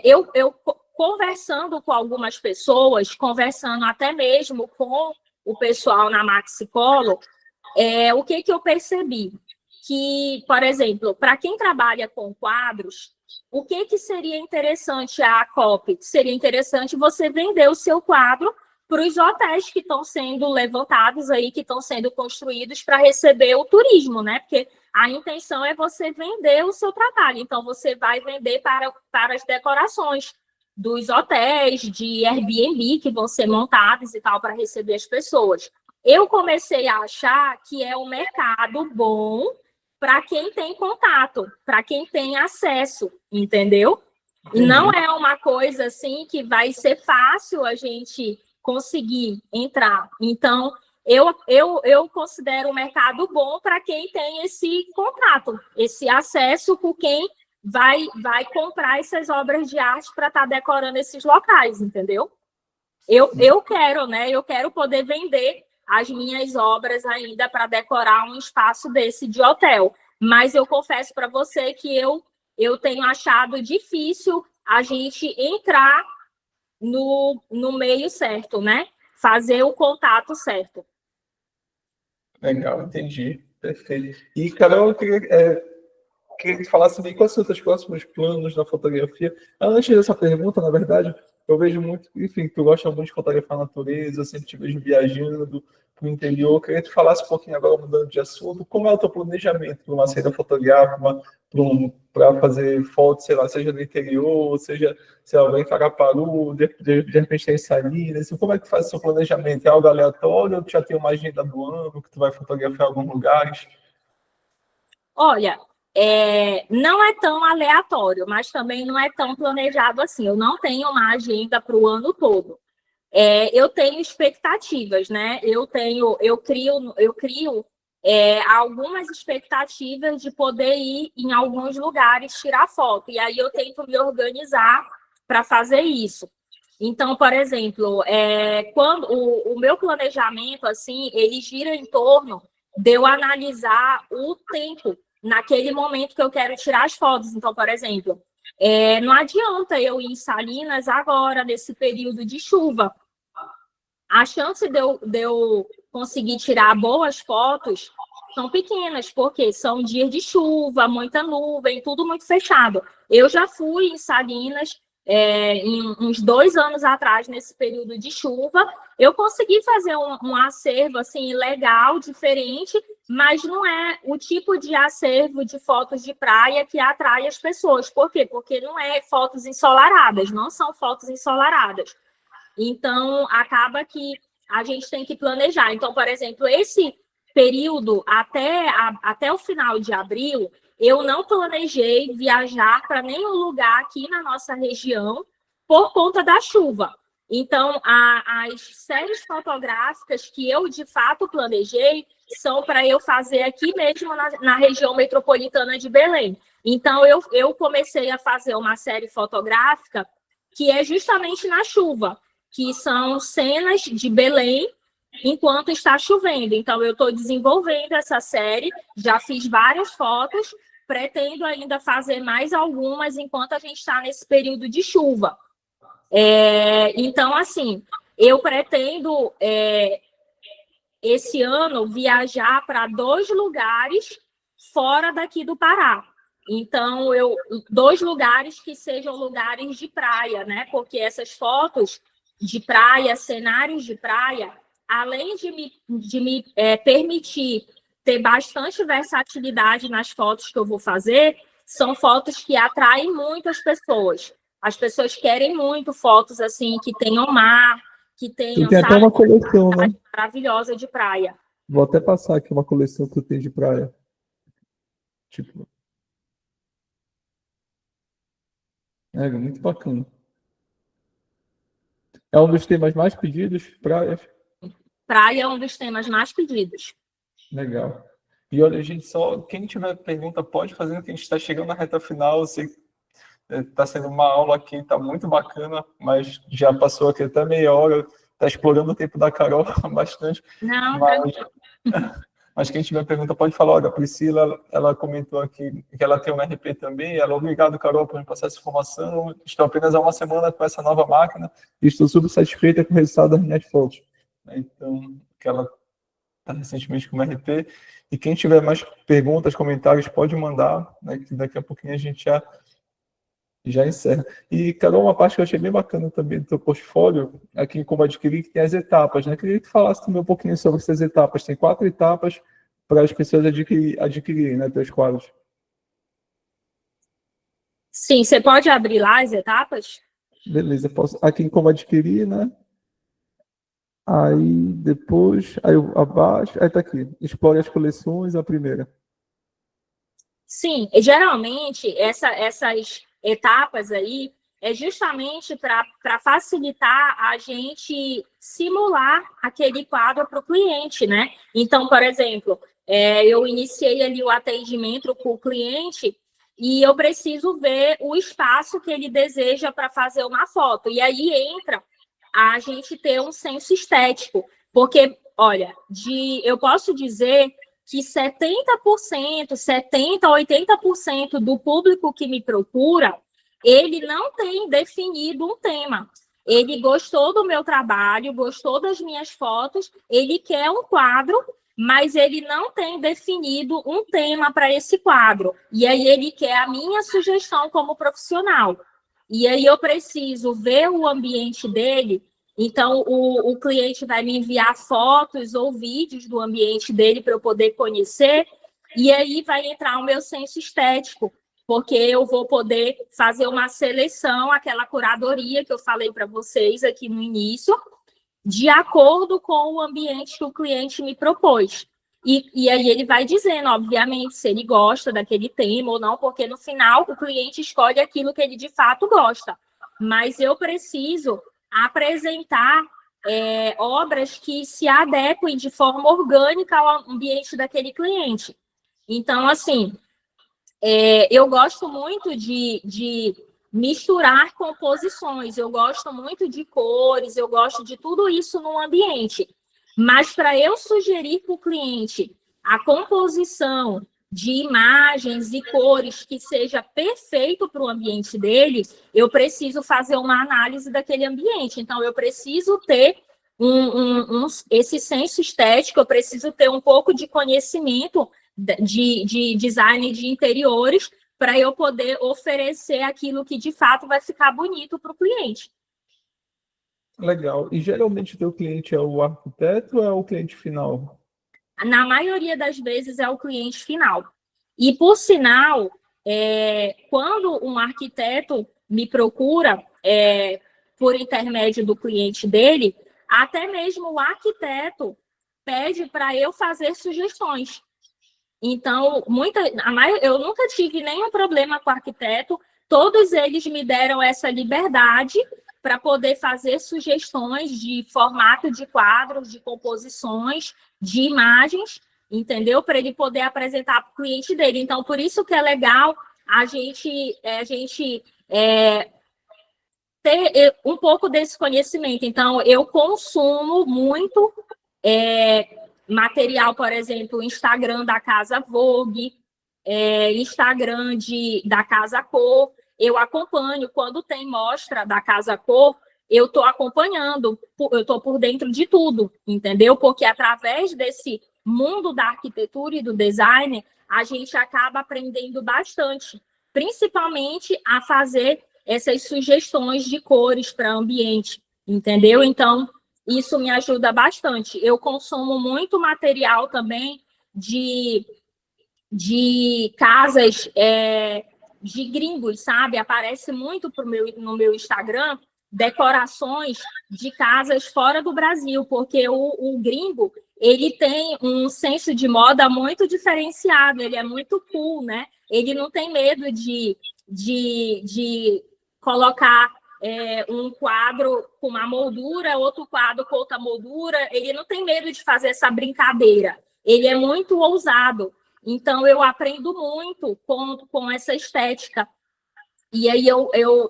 eu conversando com algumas pessoas, conversando até mesmo com o pessoal na Maxicolo, o que eu percebi? Que, por exemplo, para quem trabalha com quadros, o que seria interessante a COP? Seria interessante você vender o seu quadro para os hotéis que estão sendo levantados aí, que estão sendo construídos para receber o turismo, né? Porque a intenção é você vender o seu trabalho. Então, você vai vender para as decorações dos hotéis, de Airbnb, que vão ser montados e tal, para receber as pessoas. Eu comecei a achar que é um mercado bom para quem tem contato, para quem tem acesso, entendeu? E não é uma coisa assim que vai ser fácil a gente conseguir entrar. Então, eu considero o mercado bom para quem tem esse contato, esse acesso com quem vai comprar essas obras de arte para estar decorando esses locais, entendeu? Eu quero, né? Eu quero poder vender as minhas obras ainda para decorar um espaço desse de hotel. Mas eu confesso para você que eu tenho achado difícil a gente entrar no meio certo, né? Fazer o contato certo. Legal, entendi. Perfeito. E, Carol, eu queria que tu falasse bem quais são os teus próximos planos na fotografia. Antes dessa pergunta, na verdade, eu vejo muito, enfim, tu gosta muito de fotografar a natureza, eu sempre te vejo viajando para o interior. Eu queria que tu falasse um pouquinho agora, mudando de assunto, como é o teu planejamento para uma saída fotográfica, para fazer fotos, sei lá, seja no interior, seja, sei lá, em Caraparu, de repente tem Salinas, assim, como é que faz o seu planejamento? É algo aleatório ou tu já tem uma agenda do ano que tu vai fotografar em alguns lugares? Olha, não é tão aleatório, mas também não é tão planejado assim. Eu não tenho uma agenda para o ano todo. Eu tenho expectativas, né? Eu crio algumas expectativas de poder ir em alguns lugares tirar foto. E aí eu tento me organizar para fazer isso. Então, por exemplo, quando o meu planejamento, assim, ele gira em torno de eu analisar o tempo naquele momento que eu quero tirar as fotos. Então, por exemplo, não adianta eu ir em Salinas agora, nesse período de chuva. A chance de eu conseguir tirar boas fotos são pequenas, porque são dias de chuva, muita nuvem, tudo muito fechado. Eu já fui em Salinas uns 2 anos atrás, nesse período de chuva, eu consegui fazer um acervo assim, legal, diferente, mas não é o tipo de acervo de fotos de praia que atrai as pessoas. Por quê? Porque não é fotos ensolaradas, não são fotos ensolaradas. Então, acaba que a gente tem que planejar. Então, por exemplo, esse período até o final de abril, eu não planejei viajar para nenhum lugar aqui na nossa região por conta da chuva. Então, as séries fotográficas que eu, de fato, planejei são para eu fazer aqui mesmo na região metropolitana de Belém. Então, eu comecei a fazer uma série fotográfica que é justamente na chuva, que são cenas de Belém enquanto está chovendo. Então, eu estou desenvolvendo essa série, já fiz várias fotos, pretendo ainda fazer mais algumas enquanto a gente está nesse período de chuva. Então, assim, eu pretendo, esse ano, viajar para 2 lugares fora daqui do Pará. Então, 2 lugares que sejam lugares de praia, né? Porque essas fotos de praia, cenários de praia, além de me permitir ter bastante versatilidade nas fotos que eu vou fazer, são fotos que atraem muito as pessoas. As pessoas querem muito fotos assim que tenham mar, que tenham, Tem até sabe, uma coleção, né? maravilhosa de praia. Vou até passar aqui uma coleção que eu tenho de praia. Tipo, é muito bacana. É um dos temas mais pedidos, praias. Praia é um dos temas mais pedidos. Legal. E olha, gente, só quem tiver pergunta pode fazer, que a gente está chegando na reta final. Eu sei que está sendo uma aula aqui, está muito bacana, mas já passou aqui até meia hora, está explorando o tempo da Carol bastante. Não, Mas quem tiver pergunta pode falar. Olha, a Priscila, ela comentou aqui que ela tem um RP também. Ela, obrigado, Carol, por me passar essa informação. Estou apenas há uma semana com essa nova máquina e estou super satisfeita com o resultado das minhas fotos. Então, que ela está recentemente com o RP. E quem tiver mais perguntas, comentários, pode mandar, né, que daqui a pouquinho a gente já encerra. E, Carol, uma parte que eu achei bem bacana também do teu portfólio, aqui em como adquirir, que tem as etapas, né? Queria que tu falasse também um pouquinho sobre essas etapas. Tem 4 etapas para as pessoas adquirirem, né, teus quadros. sim, você pode abrir lá as etapas? Beleza, posso. Aqui em como adquirir, né? Aí depois, aí eu abaixo, aí tá aqui. Explore as coleções, a primeira. Sim, e geralmente essas etapas aí é justamente para facilitar a gente simular aquele quadro para o cliente, né? Então, por exemplo, eu iniciei ali o atendimento com o cliente e eu preciso ver o espaço que ele deseja para fazer uma foto. E aí entra a gente ter um senso estético, porque, olha, eu posso dizer que 70%, 70% a 80% do público que me procura, ele não tem definido um tema. Ele gostou do meu trabalho, gostou das minhas fotos, ele quer um quadro, mas ele não tem definido um tema para esse quadro. E aí ele quer a minha sugestão como profissional. E aí eu preciso ver o ambiente dele. Então, o cliente vai me enviar fotos ou vídeos do ambiente dele para eu poder conhecer, e aí vai entrar o meu senso estético, porque eu vou poder fazer uma seleção, aquela curadoria que eu falei para vocês aqui no início, de acordo com o ambiente que o cliente me propôs. E aí ele vai dizendo, obviamente, se ele gosta daquele tema ou não, porque no final o cliente escolhe aquilo que ele de fato gosta. Mas eu preciso apresentar obras que se adequem de forma orgânica ao ambiente daquele cliente. Então, assim, eu gosto muito de misturar composições, eu gosto muito de cores, eu gosto de tudo isso no ambiente. Mas para eu sugerir para o cliente a composição de imagens e cores que seja perfeito para o ambiente dele, eu preciso fazer uma análise daquele ambiente. Então, eu preciso ter esse senso estético, eu preciso ter um pouco de conhecimento de design de interiores para eu poder oferecer aquilo que de fato vai ficar bonito para o cliente. Legal. E geralmente o teu cliente é o arquiteto ou é o cliente final? Na maioria das vezes é o cliente final. E, por sinal, quando um arquiteto me procura por intermédio do cliente dele, até mesmo o arquiteto pede para eu fazer sugestões. Então, eu nunca tive nenhum problema com o arquiteto, todos eles me deram essa liberdade para poder fazer sugestões de formato de quadros, de composições, de imagens, entendeu? Para ele poder apresentar para o cliente dele. Então, por isso que é legal a gente ter um pouco desse conhecimento. Então, eu consumo muito material, por exemplo, Instagram da Casa Vogue, Instagram da Casa Cor. Eu acompanho, quando tem mostra da Casa Cor, eu estou acompanhando, eu estou por dentro de tudo, entendeu? Porque através desse mundo da arquitetura e do design, a gente acaba aprendendo bastante, principalmente a fazer essas sugestões de cores para ambiente, entendeu? Então, isso me ajuda bastante. Eu consumo muito material também de casas de gringos, sabe? Aparece muito no meu Instagram decorações de casas fora do Brasil, porque o gringo ele tem um senso de moda muito diferenciado, ele é muito cool, né? Ele não tem medo de colocar um quadro com uma moldura, outro quadro com outra moldura, ele não tem medo de fazer essa brincadeira, ele é muito ousado. Então, eu aprendo muito com essa estética. E aí,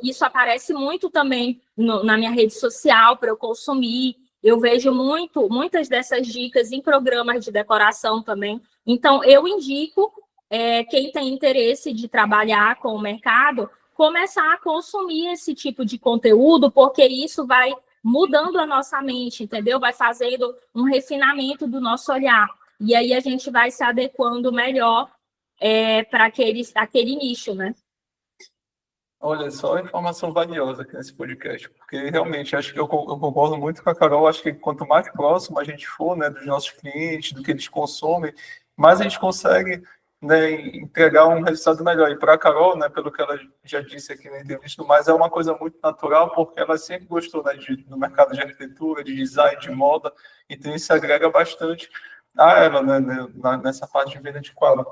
isso aparece muito também na minha rede social para eu consumir. Eu vejo muitas dessas dicas em programas de decoração também. Então, eu indico quem tem interesse de trabalhar com o mercado, começar a consumir esse tipo de conteúdo, porque isso vai mudando a nossa mente, entendeu? Vai fazendo um refinamento do nosso olhar. E aí a gente vai se adequando melhor para aquele nicho, né? Olha, só informação valiosa aqui nesse podcast, porque realmente acho que eu concordo muito com a Carol. Acho que quanto mais próximo a gente for, né, dos nossos clientes, do que eles consomem, mais a gente consegue, né, entregar um resultado melhor. E para a Carol, né, pelo que ela já disse aqui na entrevista, mas é uma coisa muito natural, porque ela sempre gostou, né, do mercado de arquitetura, de design, de moda, então isso agrega bastante a ela, né, nessa parte de venda de quadro.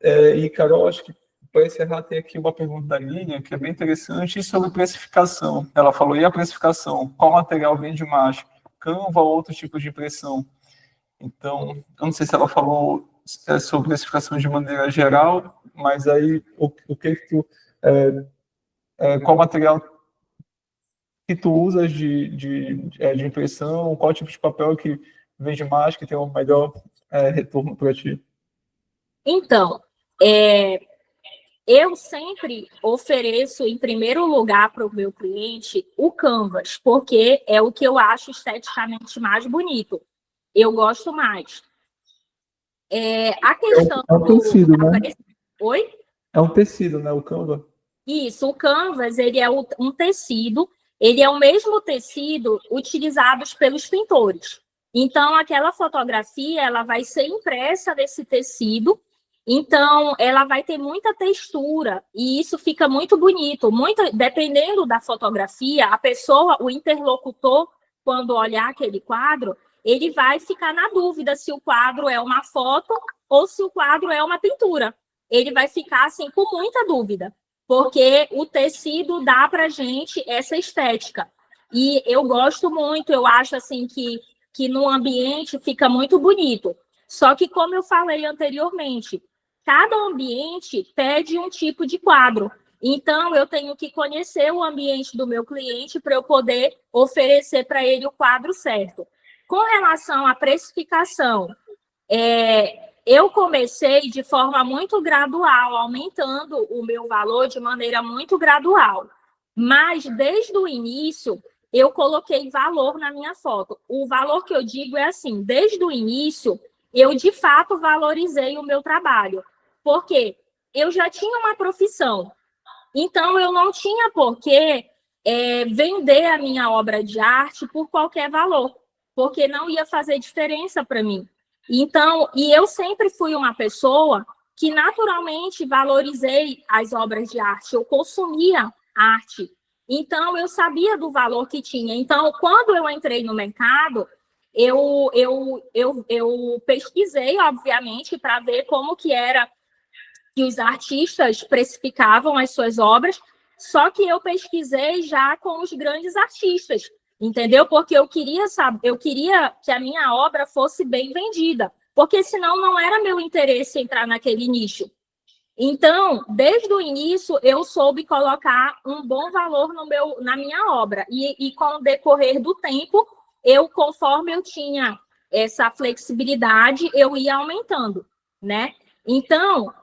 E, Carol, acho que para encerrar, tem aqui uma pergunta da Lilian, que é bem interessante, sobre precificação. Ela falou, e a precificação? Qual material vende mais? Canva ou outro tipo de impressão? Então, eu não sei se ela falou sobre precificação de maneira geral, mas aí, qual material que tu usas de impressão? Qual tipo de papel que vende mais, que tem um melhor retorno para ti? Então, eu sempre ofereço, em primeiro lugar, para o meu cliente, o Canvas, porque é o que eu acho esteticamente mais bonito. Eu gosto mais. A questão é um tecido, né? Oi? É um tecido, né, o Canva? Isso, o Canvas, ele é um tecido, ele é o mesmo tecido utilizado pelos pintores. Então, aquela fotografia, ela vai ser impressa nesse tecido, então ela vai ter muita textura, e isso fica muito bonito. Dependendo da fotografia, a pessoa, o interlocutor, quando olhar aquele quadro, ele vai ficar na dúvida se o quadro é uma foto ou se o quadro é uma pintura. Ele vai ficar assim com muita dúvida, porque o tecido dá para a gente essa estética. E eu gosto muito, eu acho assim que no ambiente fica muito bonito. Só que, como eu falei anteriormente, cada ambiente pede um tipo de quadro. Então, eu tenho que conhecer o ambiente do meu cliente para eu poder oferecer para ele o quadro certo. Com relação à precificação, eu comecei de forma muito gradual, aumentando o meu valor de maneira muito gradual. Mas, desde o início, eu coloquei valor na minha foto. O valor que eu digo é assim, desde o início, eu, de fato, valorizei o meu trabalho. Porque eu já tinha uma profissão. Então, eu não tinha por que vender a minha obra de arte por qualquer valor, porque não ia fazer diferença para mim. Então, e eu sempre fui uma pessoa que naturalmente valorizei as obras de arte, eu consumia arte, então eu sabia do valor que tinha. Então, quando eu entrei no mercado, eu pesquisei, obviamente, para ver como que era que os artistas precificavam as suas obras, só que eu pesquisei já com os grandes artistas, entendeu? Porque eu queria que a minha obra fosse bem vendida, porque senão não era meu interesse entrar naquele nicho. Então, desde o início, eu soube colocar um bom valor na minha obra. E com o decorrer do tempo, conforme eu tinha essa flexibilidade, eu ia aumentando, né? Então,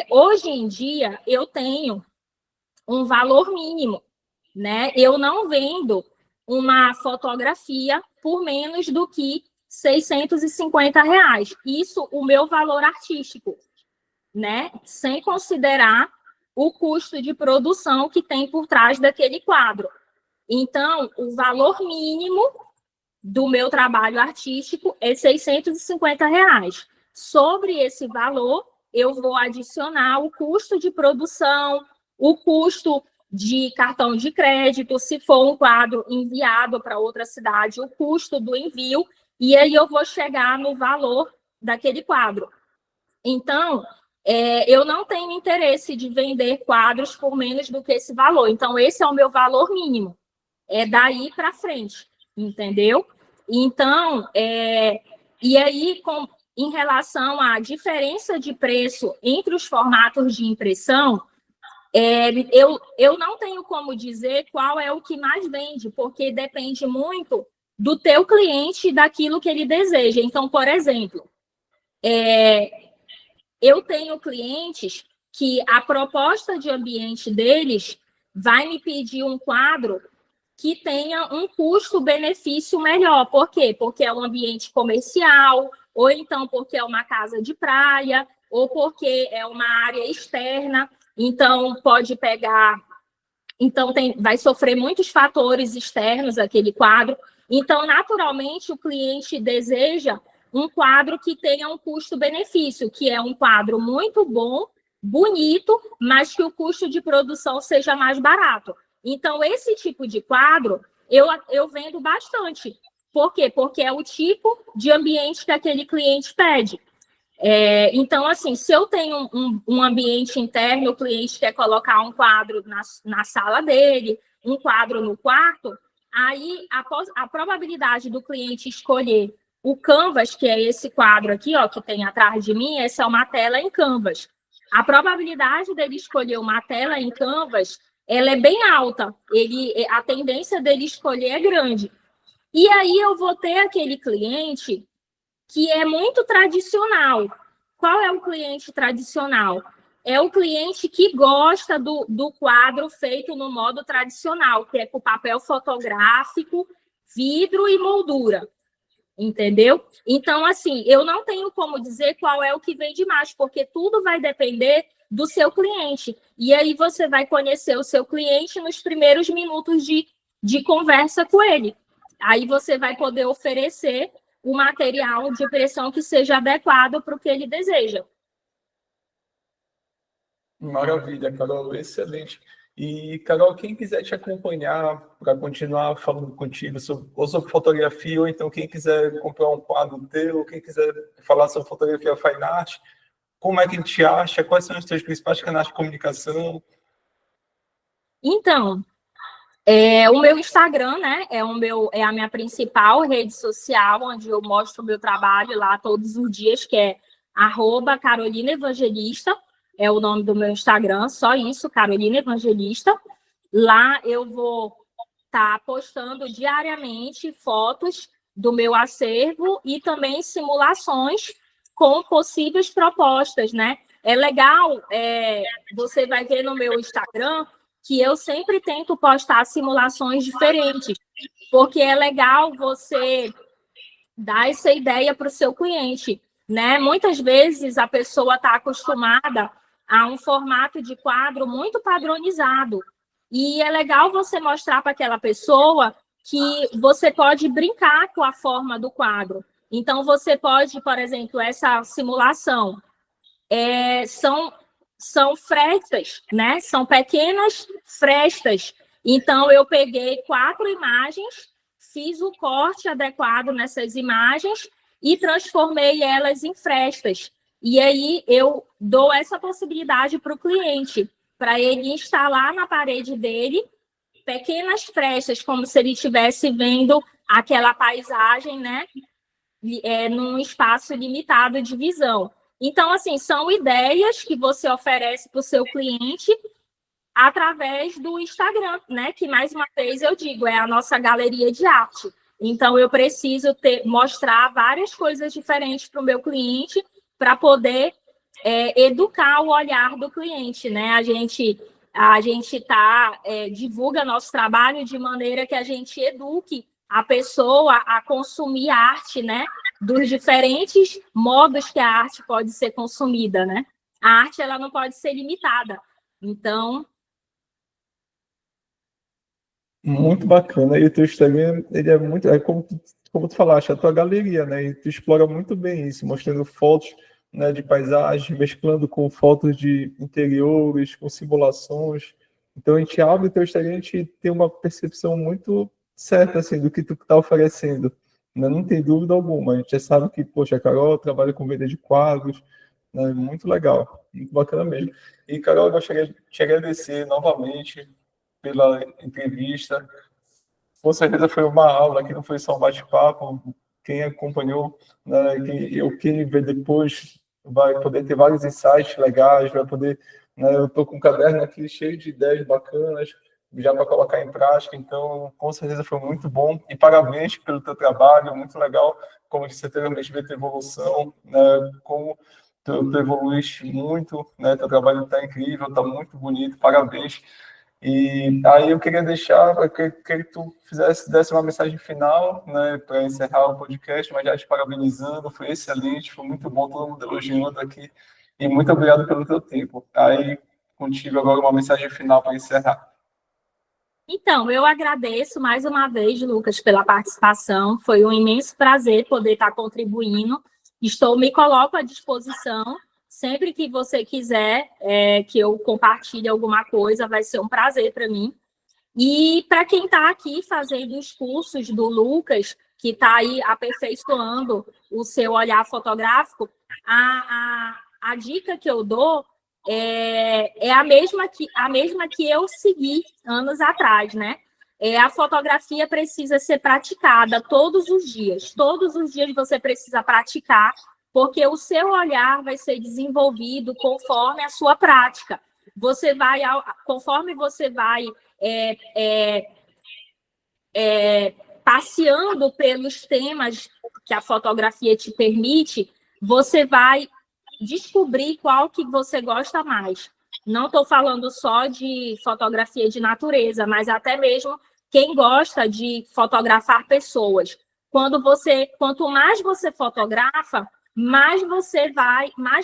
hoje em dia, eu tenho um valor mínimo, né? Eu não vendo uma fotografia por menos do que R$650. Isso, o meu valor artístico, né? Sem considerar o custo de produção que tem por trás daquele quadro. Então, o valor mínimo do meu trabalho artístico é R$650. Sobre esse valor, eu vou adicionar o custo de produção, o custo de cartão de crédito, se for um quadro enviado para outra cidade, o custo do envio, e aí eu vou chegar no valor daquele quadro. Então, eu não tenho interesse de vender quadros por menos do que esse valor. Então, esse é o meu valor mínimo. É daí para frente, entendeu? Então, e aí, em relação à diferença de preço entre os formatos de impressão, eu não tenho como dizer qual é o que mais vende, porque depende muito do teu cliente e daquilo que ele deseja. Então, por exemplo, eu tenho clientes que a proposta de ambiente deles vai me pedir um quadro que tenha um custo-benefício melhor. Por quê? Porque é um ambiente comercial, ou então porque é uma casa de praia, ou porque é uma área externa. Então, pode pegar... Então, vai sofrer muitos fatores externos aquele quadro. Então, naturalmente, o cliente deseja um quadro que tenha um custo-benefício, que é um quadro muito bom, bonito, mas que o custo de produção seja mais barato. Então, esse tipo de quadro eu vendo bastante. Por quê? Porque é o tipo de ambiente que aquele cliente pede. Então, assim, se eu tenho um ambiente interno, o cliente quer colocar um quadro na sala dele, um quadro no quarto, aí a probabilidade do cliente escolher o Canvas, que é esse quadro aqui, ó, que tem atrás de mim, essa é uma tela em Canvas. A probabilidade dele escolher uma tela em Canvas, ela é bem alta. A tendência dele escolher é grande. E aí eu vou ter aquele cliente que é muito tradicional. Qual é o cliente tradicional? É o cliente que gosta do quadro feito no modo tradicional, que é com papel fotográfico, vidro e moldura. Entendeu? Então, assim, eu não tenho como dizer qual é o que vende mais, porque tudo vai depender do seu cliente. E aí você vai conhecer o seu cliente nos primeiros minutos de conversa com ele. Aí você vai poder oferecer o material de impressão que seja adequado para o que ele deseja. Maravilha, Carol, excelente. E, Carol, quem quiser te acompanhar para continuar falando contigo sobre fotografia, ou então quem quiser comprar um quadro teu, quem quiser falar sobre fotografia fine art, como é que a gente acha? Quais são os teus principais canais de comunicação? Então, o meu Instagram, né, é a minha principal rede social, onde eu mostro o meu trabalho lá todos os dias, que é @Carolina Evangelista, é o nome do meu Instagram, só isso, Carolina Evangelista. Lá eu vou estar postando diariamente fotos do meu acervo e também simulações com possíveis propostas, né? É legal, você vai ver no meu Instagram que eu sempre tento postar simulações diferentes, porque é legal você dar essa ideia para o seu cliente, né? Muitas vezes a pessoa está acostumada a um formato de quadro muito padronizado, e é legal você mostrar para aquela pessoa que você pode brincar com a forma do quadro. Então, você pode, por exemplo, essa simulação, são frestas, né? São pequenas frestas. Então, eu peguei 4 imagens, fiz o corte adequado nessas imagens e transformei elas em frestas. E aí, eu dou essa possibilidade para o cliente, para ele instalar na parede dele pequenas frestas, como se ele estivesse vendo aquela paisagem, né? Num espaço limitado de visão. Então, assim, são ideias que você oferece para o seu cliente através do Instagram, né? Que, mais uma vez, eu digo, é a nossa galeria de arte. Então, eu preciso mostrar várias coisas diferentes para o meu cliente para poder educar o olhar do cliente, né? A gente divulga nosso trabalho de maneira que a gente eduque a pessoa a consumir arte, né? Dos diferentes modos que a arte pode ser consumida, né? A arte, ela não pode ser limitada. Então... Muito bacana. E o teu Instagram, ele é muito... como tu falaste, a tua galeria, né? E tu explora muito bem isso, mostrando fotos, né, de paisagem, mesclando com fotos de interiores, com simulações. Então, a gente abre o teu Instagram e a gente tem uma percepção muito certa, assim, do que tu está oferecendo, né? Não tem dúvida alguma. A gente já sabe que, poxa, a Carol trabalha com venda de quadros, né? Muito legal, muito bacana mesmo. E, Carol, eu gostaria de te agradecer novamente pela entrevista. Com certeza foi uma aula, que não foi só um bate-papo. Quem acompanhou, né, quem vê depois vai poder ter vários insights legais, vai poder, né, eu estou com um caderno aqui cheio de ideias bacanas, já para colocar em prática, então com certeza foi muito bom, e parabéns pelo teu trabalho, muito legal, como eu disse anteriormente, ver tua evolução, né, como tu evoluíste muito, né, teu trabalho está incrível, está muito bonito, parabéns. E aí eu queria que tu desse uma mensagem final, né, para encerrar o podcast, mas já te parabenizando, foi excelente, foi muito bom, todo mundo elogiando aqui, e muito obrigado pelo teu tempo. Aí, contigo agora uma mensagem final para encerrar. Então, eu agradeço mais uma vez, Lucas, pela participação. Foi um imenso prazer poder estar contribuindo. Me coloco à disposição. Sempre que você quiser que eu compartilhe alguma coisa, vai ser um prazer para mim. E para quem está aqui fazendo os cursos do Lucas, que está aí aperfeiçoando o seu olhar fotográfico, a dica que eu dou é a mesma que eu segui anos atrás, né? A fotografia precisa ser praticada todos os dias. Todos os dias você precisa praticar, porque o seu olhar vai ser desenvolvido conforme a sua prática. Conforme você vai passeando pelos temas que a fotografia te permite, você vai descobrir qual que você gosta mais. Não estou falando só de fotografia de natureza, mas até mesmo quem gosta de fotografar pessoas. Quanto mais você fotografa, mais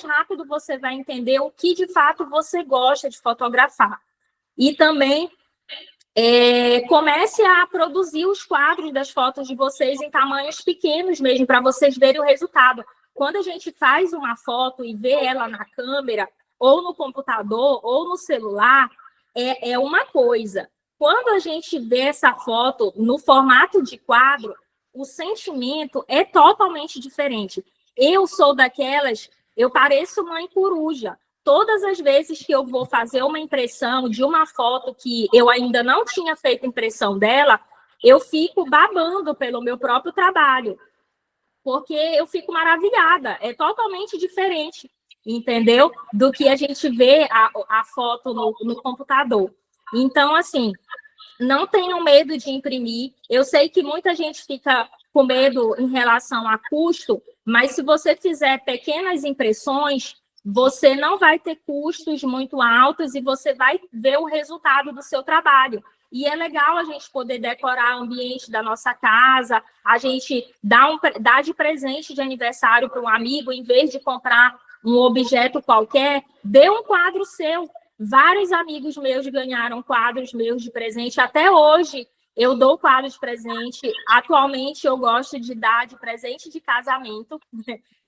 rápido você vai entender o que de fato você gosta de fotografar. E também comece a produzir os quadros das fotos de vocês em tamanhos pequenos mesmo, para vocês verem o resultado. Quando a gente faz uma foto e vê ela na câmera, ou no computador, ou no celular, é uma coisa. Quando a gente vê essa foto no formato de quadro, o sentimento é totalmente diferente. Eu sou daquelas, eu pareço mãe coruja. Todas as vezes que eu vou fazer uma impressão de uma foto que eu ainda não tinha feito impressão dela, eu fico babando pelo meu próprio trabalho, porque eu fico maravilhada. É totalmente diferente, entendeu? Do que a gente vê a foto no computador. Então, assim, não tenham medo de imprimir. Eu sei que muita gente fica com medo em relação a custo, mas se você fizer pequenas impressões, você não vai ter custos muito altos e você vai ver o resultado do seu trabalho. E é legal a gente poder decorar o ambiente da nossa casa, a gente dar de presente de aniversário para um amigo, em vez de comprar um objeto qualquer, dê um quadro seu. Vários amigos meus ganharam quadros meus de presente. Até hoje, eu dou quadro de presente. Atualmente, eu gosto de dar de presente de casamento.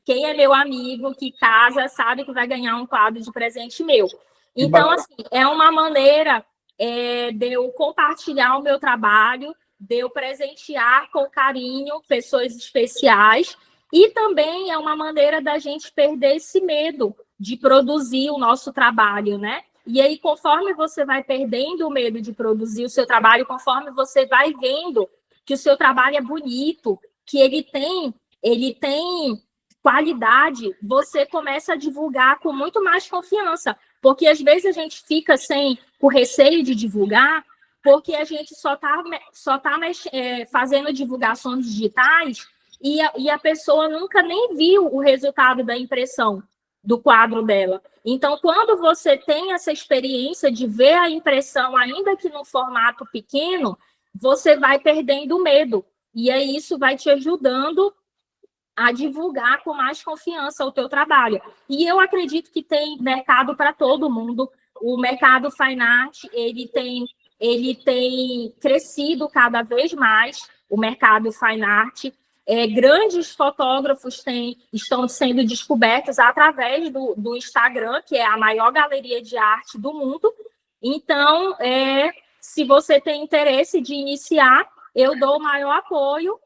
Quem é meu amigo que casa sabe que vai ganhar um quadro de presente meu. Então, assim, é uma maneira de eu compartilhar o meu trabalho, de eu presentear com carinho pessoas especiais, e também é uma maneira da gente perder esse medo de produzir o nosso trabalho, né? E aí, conforme você vai perdendo o medo de produzir o seu trabalho, conforme você vai vendo que o seu trabalho é bonito, que ele tem qualidade, você começa a divulgar com muito mais confiança. Porque às vezes a gente fica com receio de divulgar, porque a gente só está fazendo divulgações digitais e a pessoa nunca nem viu o resultado da impressão do quadro dela. Então, quando você tem essa experiência de ver a impressão, ainda que num formato pequeno, você vai perdendo o medo. E aí isso vai te ajudando a divulgar com mais confiança o teu trabalho. E eu acredito que tem mercado para todo mundo. O mercado fine art, ele tem crescido cada vez mais, o mercado fine art. Grandes fotógrafos estão sendo descobertos através do Instagram, que é a maior galeria de arte do mundo. Então, se você tem interesse de iniciar, eu dou o maior apoio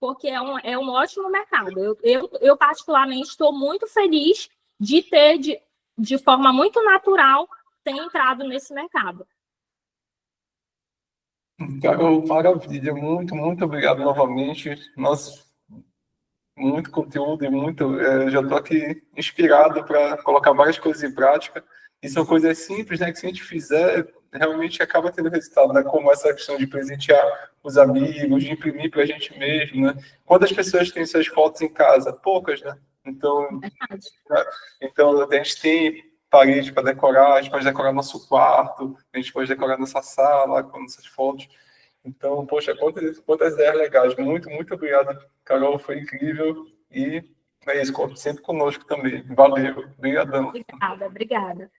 porque é um ótimo mercado. Eu particularmente, estou muito feliz de ter, de forma muito natural, ter entrado nesse mercado. Carol, maravilha, muito, muito obrigado novamente. Nossa, muito conteúdo e muito. Já estou aqui inspirado para colocar várias coisas em prática. E são coisas simples, né? Que se a gente fizer, realmente acaba tendo resultado, né? Como essa questão de presentear os amigos, de imprimir para a gente mesmo, né? Quantas pessoas têm suas fotos em casa? Poucas, né? Então, a gente tem parede para decorar, a gente pode decorar nosso quarto, a gente pode decorar nossa sala com nossas fotos. Então, poxa, quantas ideias legais. Muito, muito obrigado, Carol, foi incrível. E é isso, conte sempre conosco também. Valeu, obrigadão. Obrigada, obrigada.